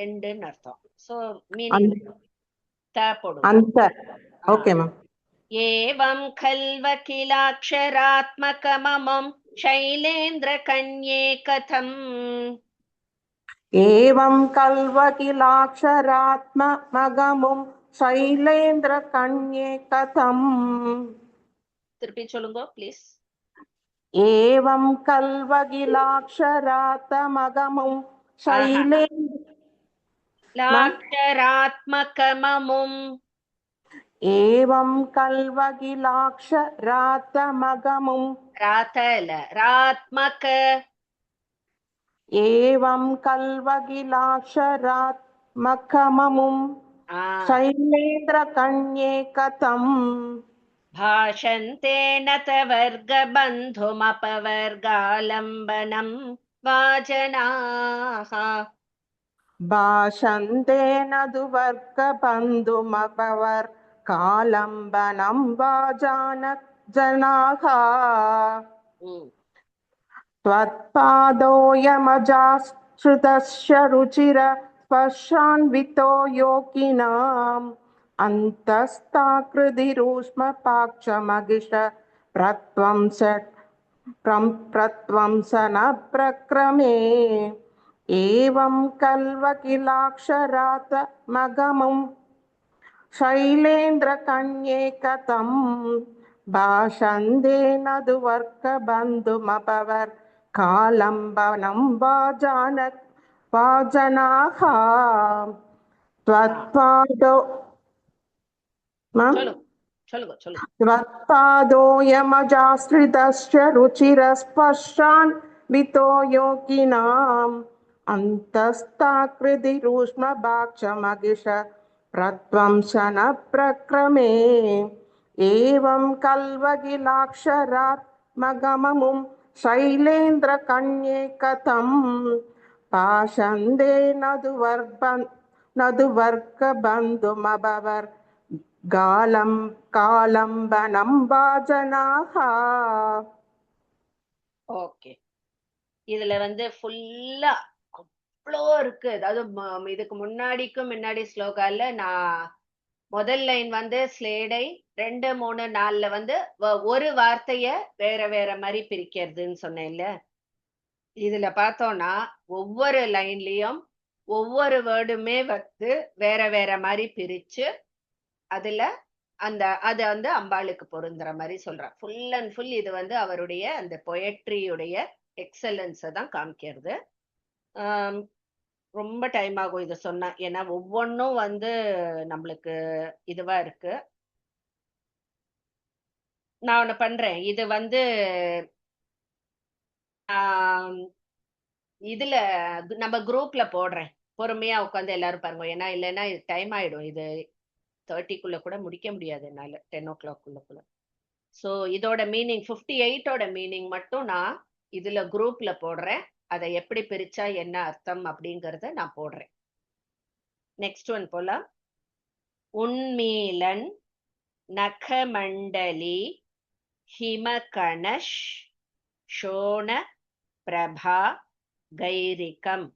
எண்டுன்னு அர்த்தம். சோ மீனிங் த போடுங்க. अन्त ओके मैम एवं खल्वकिलाक्षरात्मकममं शैलेन्द्रकन्ये कथम् एवं कल्वकिलाक्षरात्ममगमुं शैलेन्द्रकन्ये कथम् திருப்பி சொல்லுங்க ப்ளீஸ். एवं कल्वकिलाक्षरात्मगमुं லாட்சராத்மகமமும் एवं कल्वकिलाक्षरात्मगमुं ராதல ராத்மக एवं कल्वकिलाक्षरात्मकममुं शैलेन्द्रकन्ये कथम् भाषन्ते नतवर्गबन्धुमपवर्गालम्बनं वाजनाः भाषन्ते नदुवर्गबन्धुमपवर्गालम्बनं जनाः त्वत्पादोऽयमजाश्रितस्य रुचिरस्पर्शान्वितो योगिनाम् अन्तस्ताकृतिरूष्मपाक्षमगिष प्रध्वंसन प्रक्रमे एवं कल्वकिलाक्षरात्मगमुं शैलेन्द्रकन्ये कथम् भाषन्ते नदुवर्गबन्धुमपवर्गालम्बनं वाजनाः त्वत्पादो त्वत्पादोऽयमजाश्रितश्च रुचिरस्पर्शान्वितो योगिनाम् अन्तस्ताकृतिरूष्मभाक्षमगिष प्रध्वंसन प्रक्रमे एवं कल्वकिलाक्षरात्मगममुं शैलेन्द्रकन्ये कथम् भाषन्ते नदुवर्गबन्धुमपवर्गालम्बनं वाजनाः. ஓகே, இதுல ஃபுல்லா அவ்வளோ இருக்கு. அதாவது இதுக்கு முன்னாடி ஸ்லோகால நான் முதல் லைன் ஸ்லேடை 2, 3, 4ல ஒரு வார்த்தைய வேற வேற மாதிரி பிரிக்கிறதுன்னு சொன்னேன்ல. இதுல பார்த்தோம்னா ஒவ்வொரு லைன்லயும் ஒவ்வொரு வேர்டுமே வேற வேற மாதிரி பிரிச்சு அதுல அது அம்பாளுக்கு பொருந்துற மாதிரி சொல்றான். ஃபுல் அண்ட் ஃபுல் இது அவருடைய அந்த பொயட்ரியுடைய எக்ஸலன்ஸை தான் காமிக்கிறது. ரொம்ப டைம் ஆகும் இதை சொன்னா, ஏன்னா ஒவ்வொன்றும் நம்மளுக்கு இதுவா இருக்கு. நான் ஒண்ணு பண்றேன், இது இதுல நம்ம குரூப்ல போடுறேன், பொறுமையா உட்காந்து எல்லாரும் பாருங்க. ஏன்னா இல்லைன்னா இது டைம் ஆயிடும். இது 30க்குள்ள கூட முடிக்க முடியாது என்னால, 10 o'clock கூட. ஸோ இதோட மீனிங் 58ஓட மீனிங் மட்டும் நான் இதுல குரூப்ல போடுறேன். அதை எப்படி பிரிச்சா என்ன அர்த்தம் அப்படிங்கறத நான் போடுறேன். நெக்ஸ்ட் ஒன் போலாம். உன்மீலன் நகமண்டலி ஹிமகணஷ் ஷோண பிரபா கைரிகம்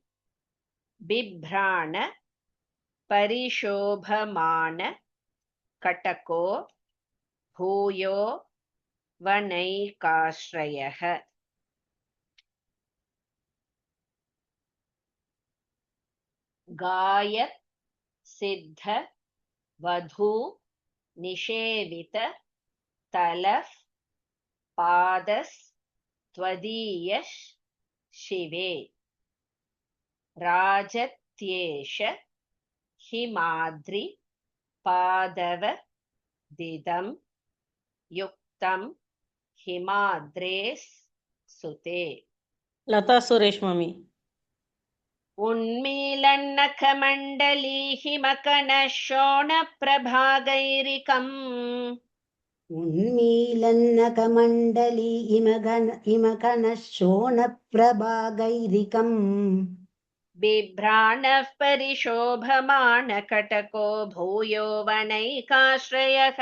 பிப்ராண பரிஷோபமான கட்டகோ பூயோ வனைகாஸ்ரயः. गायत् सिद्ध वधू निषेवित तलफ पादस त्वदीयश शिवे राजत्येष ஹிமாத்ரி பாதவ திதம் யுக்தம் ஹிமாத்ரேஸ் சுதே. Lata Suresh Mami. உன்மீலன்னகமண்டலீ ஹிமகணஷோணப்பிரபாகைரிகம் उन्मीलन्नकमण्डली इमकनः शोणप्रभागैरिकम् बिभ्राणः परिशोभमाणकटको भूयो वनैकाश्रयः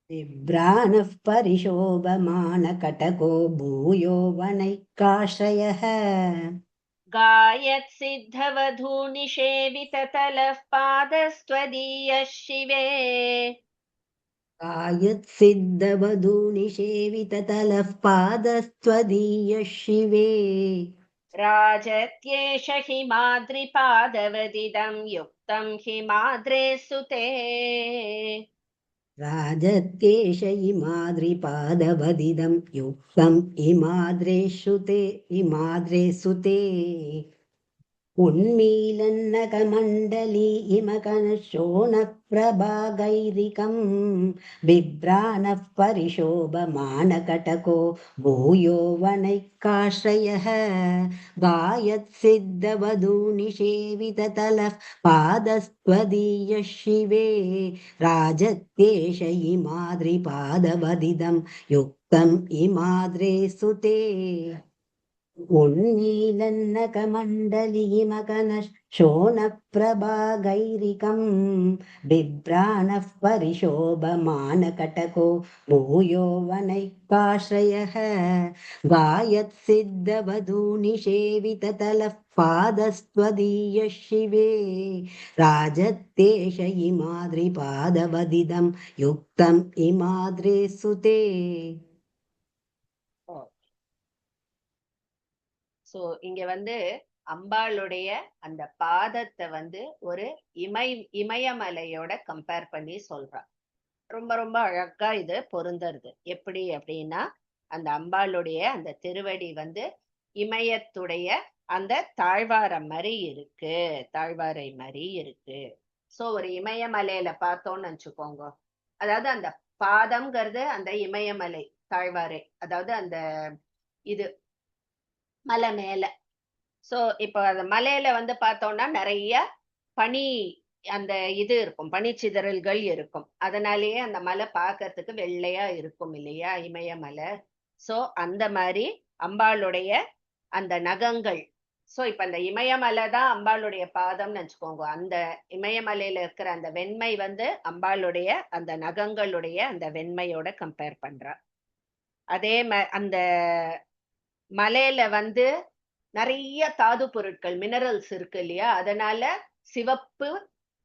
बिभ्राणः परिशोभमाणकटको भूयो वनैकाश्रयः गायत्सिद्धवधूनिषेविततलः पादस्त्वदीयः शिवे गायत्सिद्धवधूनिषेविततलः पादस्त्वदीयः शिवे राजत्येष हिमाद्रिपादवदिदं युक्तं हिमाद्रे सुते राजत्येष इमाद्रिपादवदिदं युक्तं इमाद्रे सुते उन्मीलन्नकमण्डली इमकनः शोणप्रभागैरिकं बिभ्राणः परिशोभमाणकटको भूयो वनैकाश्रयः गायत्सिद्धवधूनिषेविततलः पादस्त्वदीयः शिवे राजत्येष इमाद्रिपादवदिदं युक्तम् इमाद्रे सुते उन्मीलन्नकमण्डलीमकनः शोणप्रभागैरिकं बिभ्राणः परिशोभमाणकटको भूयो वनैकाश्रयः गायत्सिद्धवधूनिषेविततलः पादस्त्वदीयः शिवे राजत्येष इमाद्रिपादवदिदं युक्तम् इमाद्रे सुते. சோ இங்க அம்பாளுடைய அந்த பாதத்தை ஒரு இமயமலையோட கம்பேர் பண்ணி சொல்றா. ரொம்ப ரொம்ப அழகா இது பொருந்தருது. எப்படி அப்படின்னா, அந்த அம்பாளுடைய அந்த திருவடி இமயத்துடைய அந்த தாழ்வாரம் மாதிரி இருக்கு, தாழ்வாரை மாதிரி இருக்கு. சோ ஒரு இமயமலையில பார்த்தோம்னு நினைச்சுக்கோங்க, அதாவது அந்த பாதம்ங்கிறது அந்த இமயமலை தாழ்வாரை, அதாவது அந்த இது மலை மேல. சோ இப்போ அந்த மலையில பார்த்தோம்னா நிறைய பனி அந்த இது இருக்கும், பனிச்சிதறல்கள் இருக்கும். அதனாலேயே அந்த மலை பார்க்கறதுக்கு வெள்ளையா இருக்கும் இல்லையா, இமயமலை. சோ அந்த மாதிரி அம்பாளுடைய அந்த நகங்கள். சோ இப்ப அந்த இமயமலை தான் அம்பாளுடைய பாதம்னு நினைச்சுக்கோங்க. அந்த இமயமலையில இருக்கிற அந்த வெண்மை அம்பாளுடைய அந்த நகங்களுடைய அந்த வெண்மையோட கம்பேர் பண்றா. அதே அந்த மலையில நிறைய தாது பொருட்கள், மினரல்ஸ் இருக்கு இல்லையா, அதனால சிவப்பு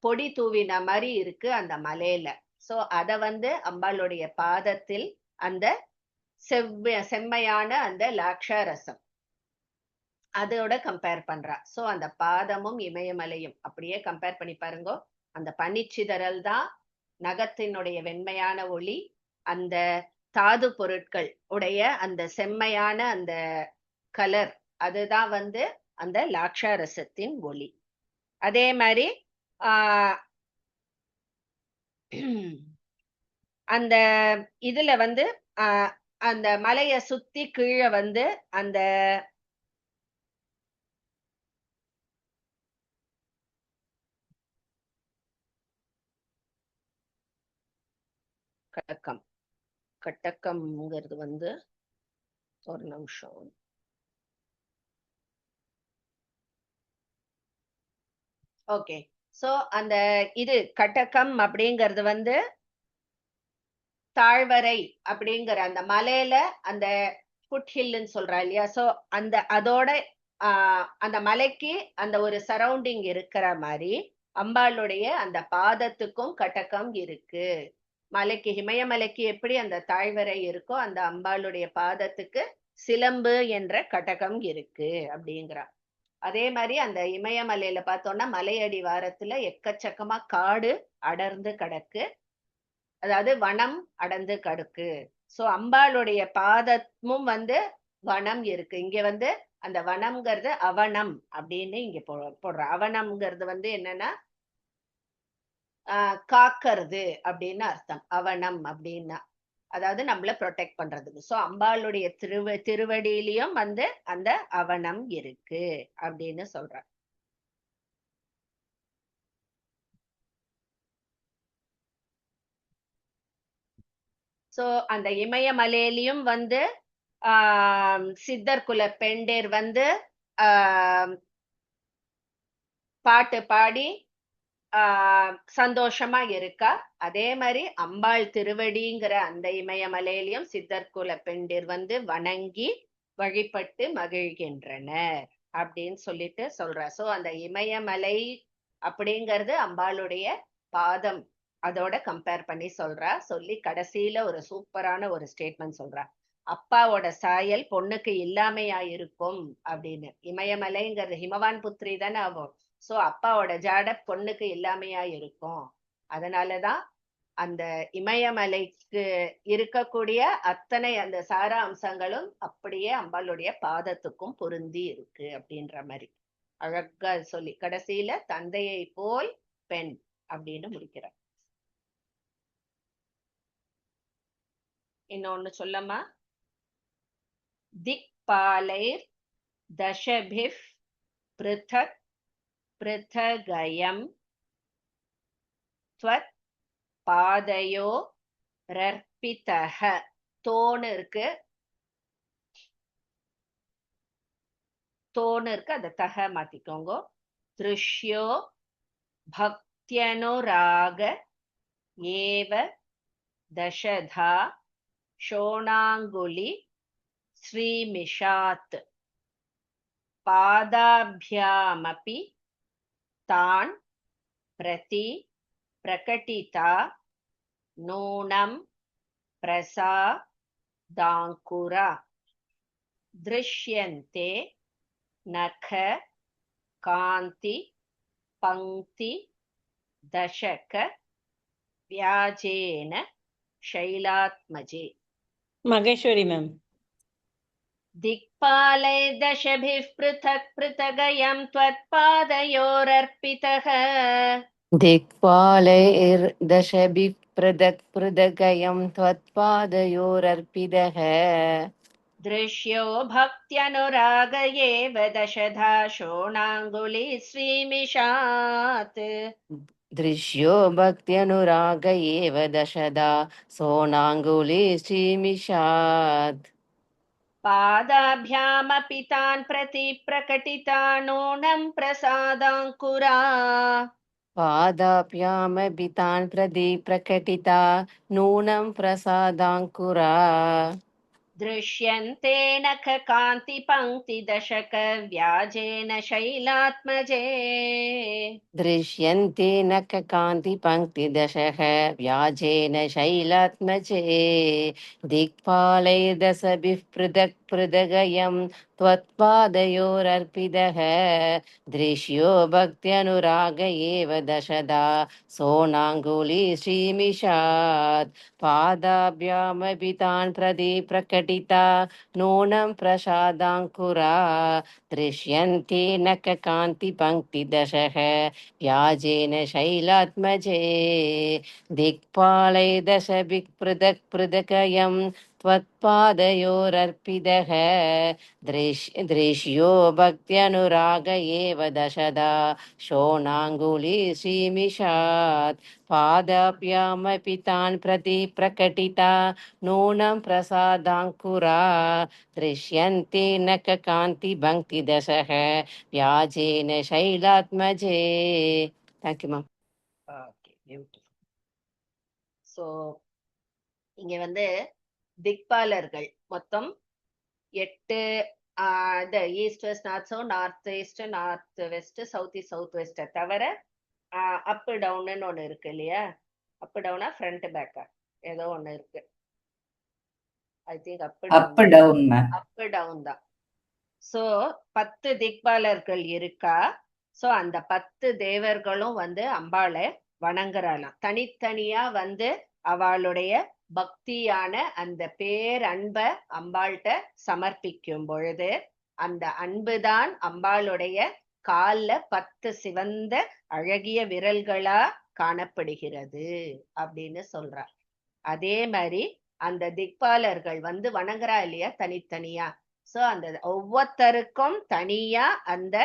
பொடி தூவின மாதிரி இருக்கு அந்த மலையில. சோ அத அம்பாளுடைய பாதத்தில் அந்த செம்மையான அந்த லாக்ஷாரசம் அதோட கம்பேர் பண்றா. சோ அந்த பாதமும் இமயமலையும் அப்படியே கம்பேர் பண்ணி பாருங்க. அந்த பனிச்சிதறல் தான் நகத்தினுடைய வெண்மையான ஒளி, அந்த தாது பொருட்கள் உடைய அந்த செம்மையான அந்த கலர், அதுதான் அந்த லாக்ஷாரசத்தின் ஒளி. அதே மாதிரி அந்த இதுல அந்த மலைய சுத்தி கீழே அந்த கட்டக்கம்ங்கிறது ஒரு நிமிஷம். ஓகே. சோ அந்த இது கட்டக்கம் அப்படிங்கிறது தாழ்வரை அப்படிங்கிற அந்த மலையில அந்த ஃபுட் ஹில்னு சொல்றா இல்லையா. சோ அந்த அதோட அந்த மலைக்கு அந்த ஒரு சரௌண்டிங் இருக்கிற மாதிரி அம்பாளுடைய அந்த பாதத்துக்கும் கட்டக்கம் இருக்கு. மலைக்கு, இமயமலைக்கு எப்படி அந்த தாழ்வரை இருக்கோ, அந்த அம்பாளுடைய பாதத்துக்கு சிலம்பு என்ற கட்டகம் இருக்கு அப்படிங்கிறா. அதே மாதிரி அந்த இமயமலையில பார்த்தோம்னா மலையடி வாரத்துல எக்கச்சக்கமா காடு அடர்ந்து கிடக்கு, அதாவது வனம் அடர்ந்து கிடக்கு. சோ அம்பாளுடைய பாதமும் வனம் இருக்கு. இங்க அந்த வனம்ங்கிறது அவனம் அப்படின்னு இங்க போடுற. அவனம்ங்கிறது வந்து என்னன்னா காக்கிறது அப்படின்னு அர்த்தம். அவனம் அப்படின்னா அதாவது நம்மள ப்ரொடெக்ட் பண்றதுக்கு. சோ அம்பாளுடைய திருவடியிலயும் வந்து அந்த அவனம் இருக்கு அப்படின்னு சொல்றாங்க. சோ அந்த இமயமலையிலயும் வந்து சித்தர் குல பெண்டேர் வந்து பாட்டு பாடி சந்தோஷமா இருக்கா. அதே மாதிரி அம்பாள் திருவடிங்கிற அந்த இமயமலையிலையும் சித்தர் குல பெண்டேர் வந்து வணங்கி வழிபட்டு மகிழ்கின்றனர் அப்படின்னு சொல்லிட்டு சொல்ற. சோ அந்த இமயமலை அப்படிங்கிறது அம்பாளுடைய பாதம், அதோட கம்பேர் பண்ணி சொல்றா. சொல்லி கடைசியில ஒரு சூப்பரான ஒரு ஸ்டேட்மெண்ட் சொல்றா. அப்பாவோட சாயல் பொண்ணுக்கு இல்லாமையா இருக்கும் அப்படின்னு. இமயமலைங்கிறது ஹிமவான் புத்திரி தானே ஆகும். சோ அப்பாவோட ஜாட பொண்ணுக்கு இல்லாமையா இருக்கும். அதனாலதான் அந்த இமயமலைக்கு இருக்கக்கூடிய அத்தனை அந்த சார அம்சங்களும் அப்படியே அம்பாளுடைய பாதத்துக்கும் பொருந்தி இருக்கு அப்படின்ற மாதிரி அழகா சொல்லி கடைசியில தந்தையை போல் பெண் அப்படின்னு முடிக்கிறார். இன்னொன்னு சொல்லமா, திக்பாலைர் தசபிஃப் பிருதக் பிருதகயம் த்வத் பாதையோ ரர்ப்பிதஹ. தோணு இருக்கு, அந்த தக மாத்திக்கோங்க. திருஷ்யோ பக்தியனுராக ஏவ தசதா ஷோணாங்குலி ஸ்ரீமிஷாத் பாதாபியாமபி தான் பிரதி பிரகட்டிதா நூனம் பிரசாதாங்குரா திருஷ்யந்தே நக காந்தி பங்க்தி தசக வியாஜேன शैलात्मजे. मगेश्वरी मैम. दिक्पाले दशभिः पृथक् पृथगयं त्वत्पादयोरर्पितः. दिक्पालैर्दशभिः पृथक् पृथगयं त्वत्पादयोरर्पितः. दृश्यो भक्त्यनुराग एव दशधा शोणाङ्गुली श्रीमिषात्. दृश्यो भक्त्यनुराग एव दशदा सोनाङ्गुली श्रीमिषात्. पादाभ्यामपि तान् प्रति प्रकटिता नूनं प्रसादाङ्कुरा. पादाभ्यामपि तान् प्रति प्रकटिता नूनं प्रसादाङ्कुरा. दृश्यन्ते नख कान्ति पङ्क्ति दशक व्याजेन शैलात्मजे. दृश्यन्ते नख कान्ति पङ्क्ति दशः व्याजेन शैलात्मजे. दिक्पालैर्दशभिः पृथक् पृथगयं त्वत्पादयोरर्पितः. दृश्यो भक्त्यनुराग एव दशदा सोनाङ्गुली श्रीमिषात्. पादाभ्यामपि तान् प्रति प्रकटिता नूनं प्रसादाङ्कुरा. दृश्यन्ते नख कान्ति पङ्क्ति दशः व्याजेन शैलात्मजे. दिक्पालै दशभिः पृथक् पृथगयं त्वत्पादयोरर्पितः. दृश्यो भक्त्यनुराग एव दशदा शोणाङ्गुली श्रीमिषात्. पादाभ्यामपि तान् प्रति प्रकटिता नूनं प्रसादाङ्कुरा. दृश्यन्ते नख कान्ति पङ्क्ति दशः व्याजेन शैलात्मजे. Thank you, ma'am. Okay, beautiful. So இங்க வந்து திக்பாலர்கள் மொத்தம் 8 இந்த east west north south, north east north west, south east south west தவிர அப் டவுன்னு ஒண்ணு இருக்கு இல்லையா? அப் டவுனா ஃப்ரண்ட் பேக்கா ஏதோ ஒண்ணு இருக்கு. ஐ திங்க் அப் டவுன் தான். சோ 10 திக்பாலர்கள் இருக்கா. சோ அந்த 10 தேவர்களும் வந்து அம்பாளை வணங்குறாளாம். தனித்தனியா வந்து அவளுடைய பக்தியான அந்த பேரன்ப அம்பாள்கிட்ட சமர்ப்பிக்கும் பொழுது அந்த அன்புதான் அம்பாளுடைய கால்ல 10 சிவந்த அழகிய விரல்களா காணப்படுகிறது அப்படின்னு சொல்றார். அதே மாதிரி அந்த திக்பாலர்கள் வந்து வணங்குறா இல்லையா தனித்தனியா. சோ அந்த ஒவ்வொருத்தருக்கும் தனியா அந்த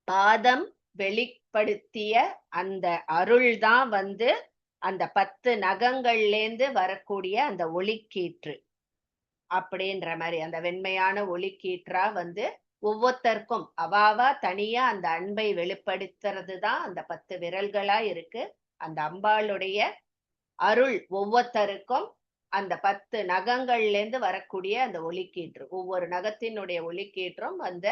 பாதம் வெளிப்படுத்திய அந்த அருள் தான் வந்து அந்த 10 நகங்கள்லேந்து வரக்கூடிய அந்த ஒளிக்கீற்று அப்படின்ற மாதிரி அந்த வெண்மையான ஒளிக்கீற்றா வந்து ஒவ்வொருத்தருக்கும் அவாவா தனியா அந்த அன்பை வெளிப்படுத்துறது தான் அந்த 10 விரல்களா இருக்கு. அந்த அம்பாளுடைய அருள் ஒவ்வொருத்தருக்கும் அந்த 10 நகங்கள்ல இருந்து வரக்கூடிய அந்த ஒளிக்கீற்று, ஒவ்வொரு நகத்தினுடைய ஒளிக்கீற்றும் அந்த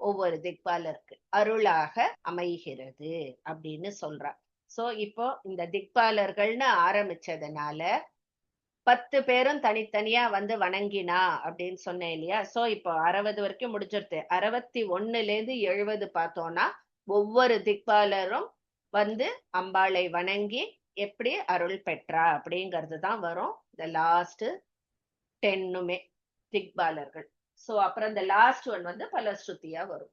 ஒவ்வொரு திக்பாலருக்கு அருளாக அமைகிறது அப்படின்னு சொல்றா. சோ இப்போ இந்த திக்பாலர்கள்னு ஆரம்பிச்சதுனால 10 பேரும் தனித்தனியா வந்து வணங்கினா அப்படின்னு சொன்னேன் இல்லையா. சோ இப்போ 60 வரைக்கும் முடிஞ்சிருது. 61ல இருந்து 70 பார்த்தோம்னா ஒவ்வொரு திக்பாலரும் வந்து அம்பாளை வணங்கி எப்படி அருள் பெற்றா அப்படிங்கிறது தான் வரும் இந்த லாஸ்ட் 10மே திக்பாலர்கள். சோ அப்புறம் இந்த லாஸ்ட் ஒன் வந்து பலஸ்ருதியா வரும்.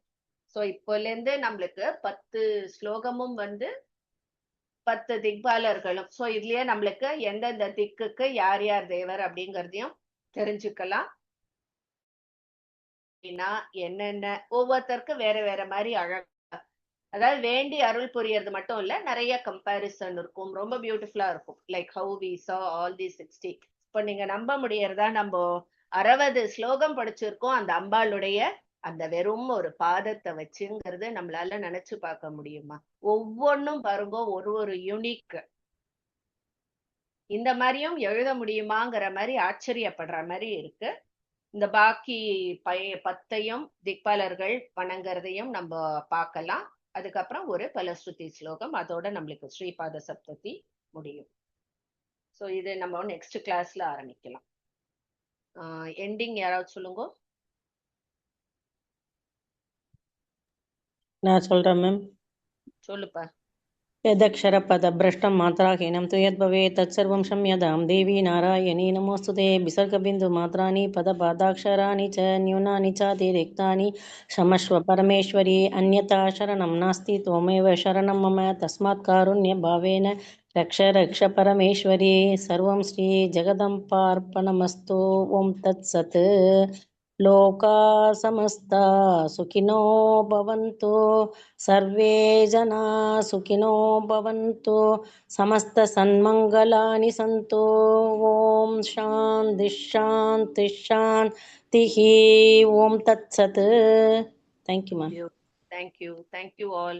சோ இப்போல இருந்து நம்மளுக்கு 10 ஸ்லோகமும் வந்து 10 திக்பாலர்களும். சோ இதுலயே நம்மளுக்கு எந்தெந்த திக்குக்கு யார் யார் தேவர் அப்படிங்கறதையும் தெரிஞ்சுக்கலாம். என்னென்ன ஒவ்வொருத்தருக்கு வேற வேற மாதிரி அழகா, அதாவது வேண்டி அருள் புரியறது மட்டும் இல்ல, நிறைய கம்பேரிசன் இருக்கும், ரொம்ப பியூட்டிஃபுல்லா இருக்கும். Like how we saw all these 60. இப்ப நீங்க நம்ப முடியறதா, நம்ம 60 ஸ்லோகம் படிச்சிருக்கோம் அந்த அம்பாளுடைய அந்த வெறும் ஒரு பாதத்தை வச்சுங்கிறது நம்மளால நினைச்சு பார்க்க முடியுமா? ஒவ்வொன்னும் பாருங்க ஒரு ஒரு யூனிக். இந்த மாதிரியும் எழுத முடியுமாங்கிற மாதிரி ஆச்சரியப்படுற மாதிரி இருக்கு. இந்த பாக்கி 10ஐயும் திக்பாலர்கள் வணங்குறதையும் நம்ம பார்க்கலாம். அதுக்கப்புறம் ஒரு பலஸ்ருதி ஸ்லோகம், அதோட நம்மளுக்கு ஸ்ரீபாத சப்ததி முடியும். ஸோ இது நம்ம நெக்ஸ்ட் கிளாஸ்ல ஆரம்பிக்கலாம். எண்டிங் யாராவது சொல்லுங்க. நான் சொல்றேன் மேம். சொல்லுப்பா. यदक्षरपदभ्रष्टं मात्राहीनं तु यद्भवेत् तत्सर्वं क्षम्यतां देवी नारायणी नमोऽस्तुते। विसर्गबिन्दुमात्राणि पदपादाक्षराणि च न्यूनानि चातिरिक्तानि क्षमस्व परमेश्वरी। अन्यथा शरणं नास्ति, त्वमेव शरणं मम, तस्मात् कारुण्यभावेन रक्ष रक्ष परमेश्वरी। सर्वं श्रीजगदम्बार्पणमस्तु। ॐ तत्सत्। लोका समस्ता सुखिनो भवन्तु, सर्वे जना सुखिनो भवन्तु, समस्त सन्मङ्गलानि सन्तु। ॐ शान्ति शान्ति शान्तिः। ॐ तत्सत्. Thank you, ma'am. Thank you all.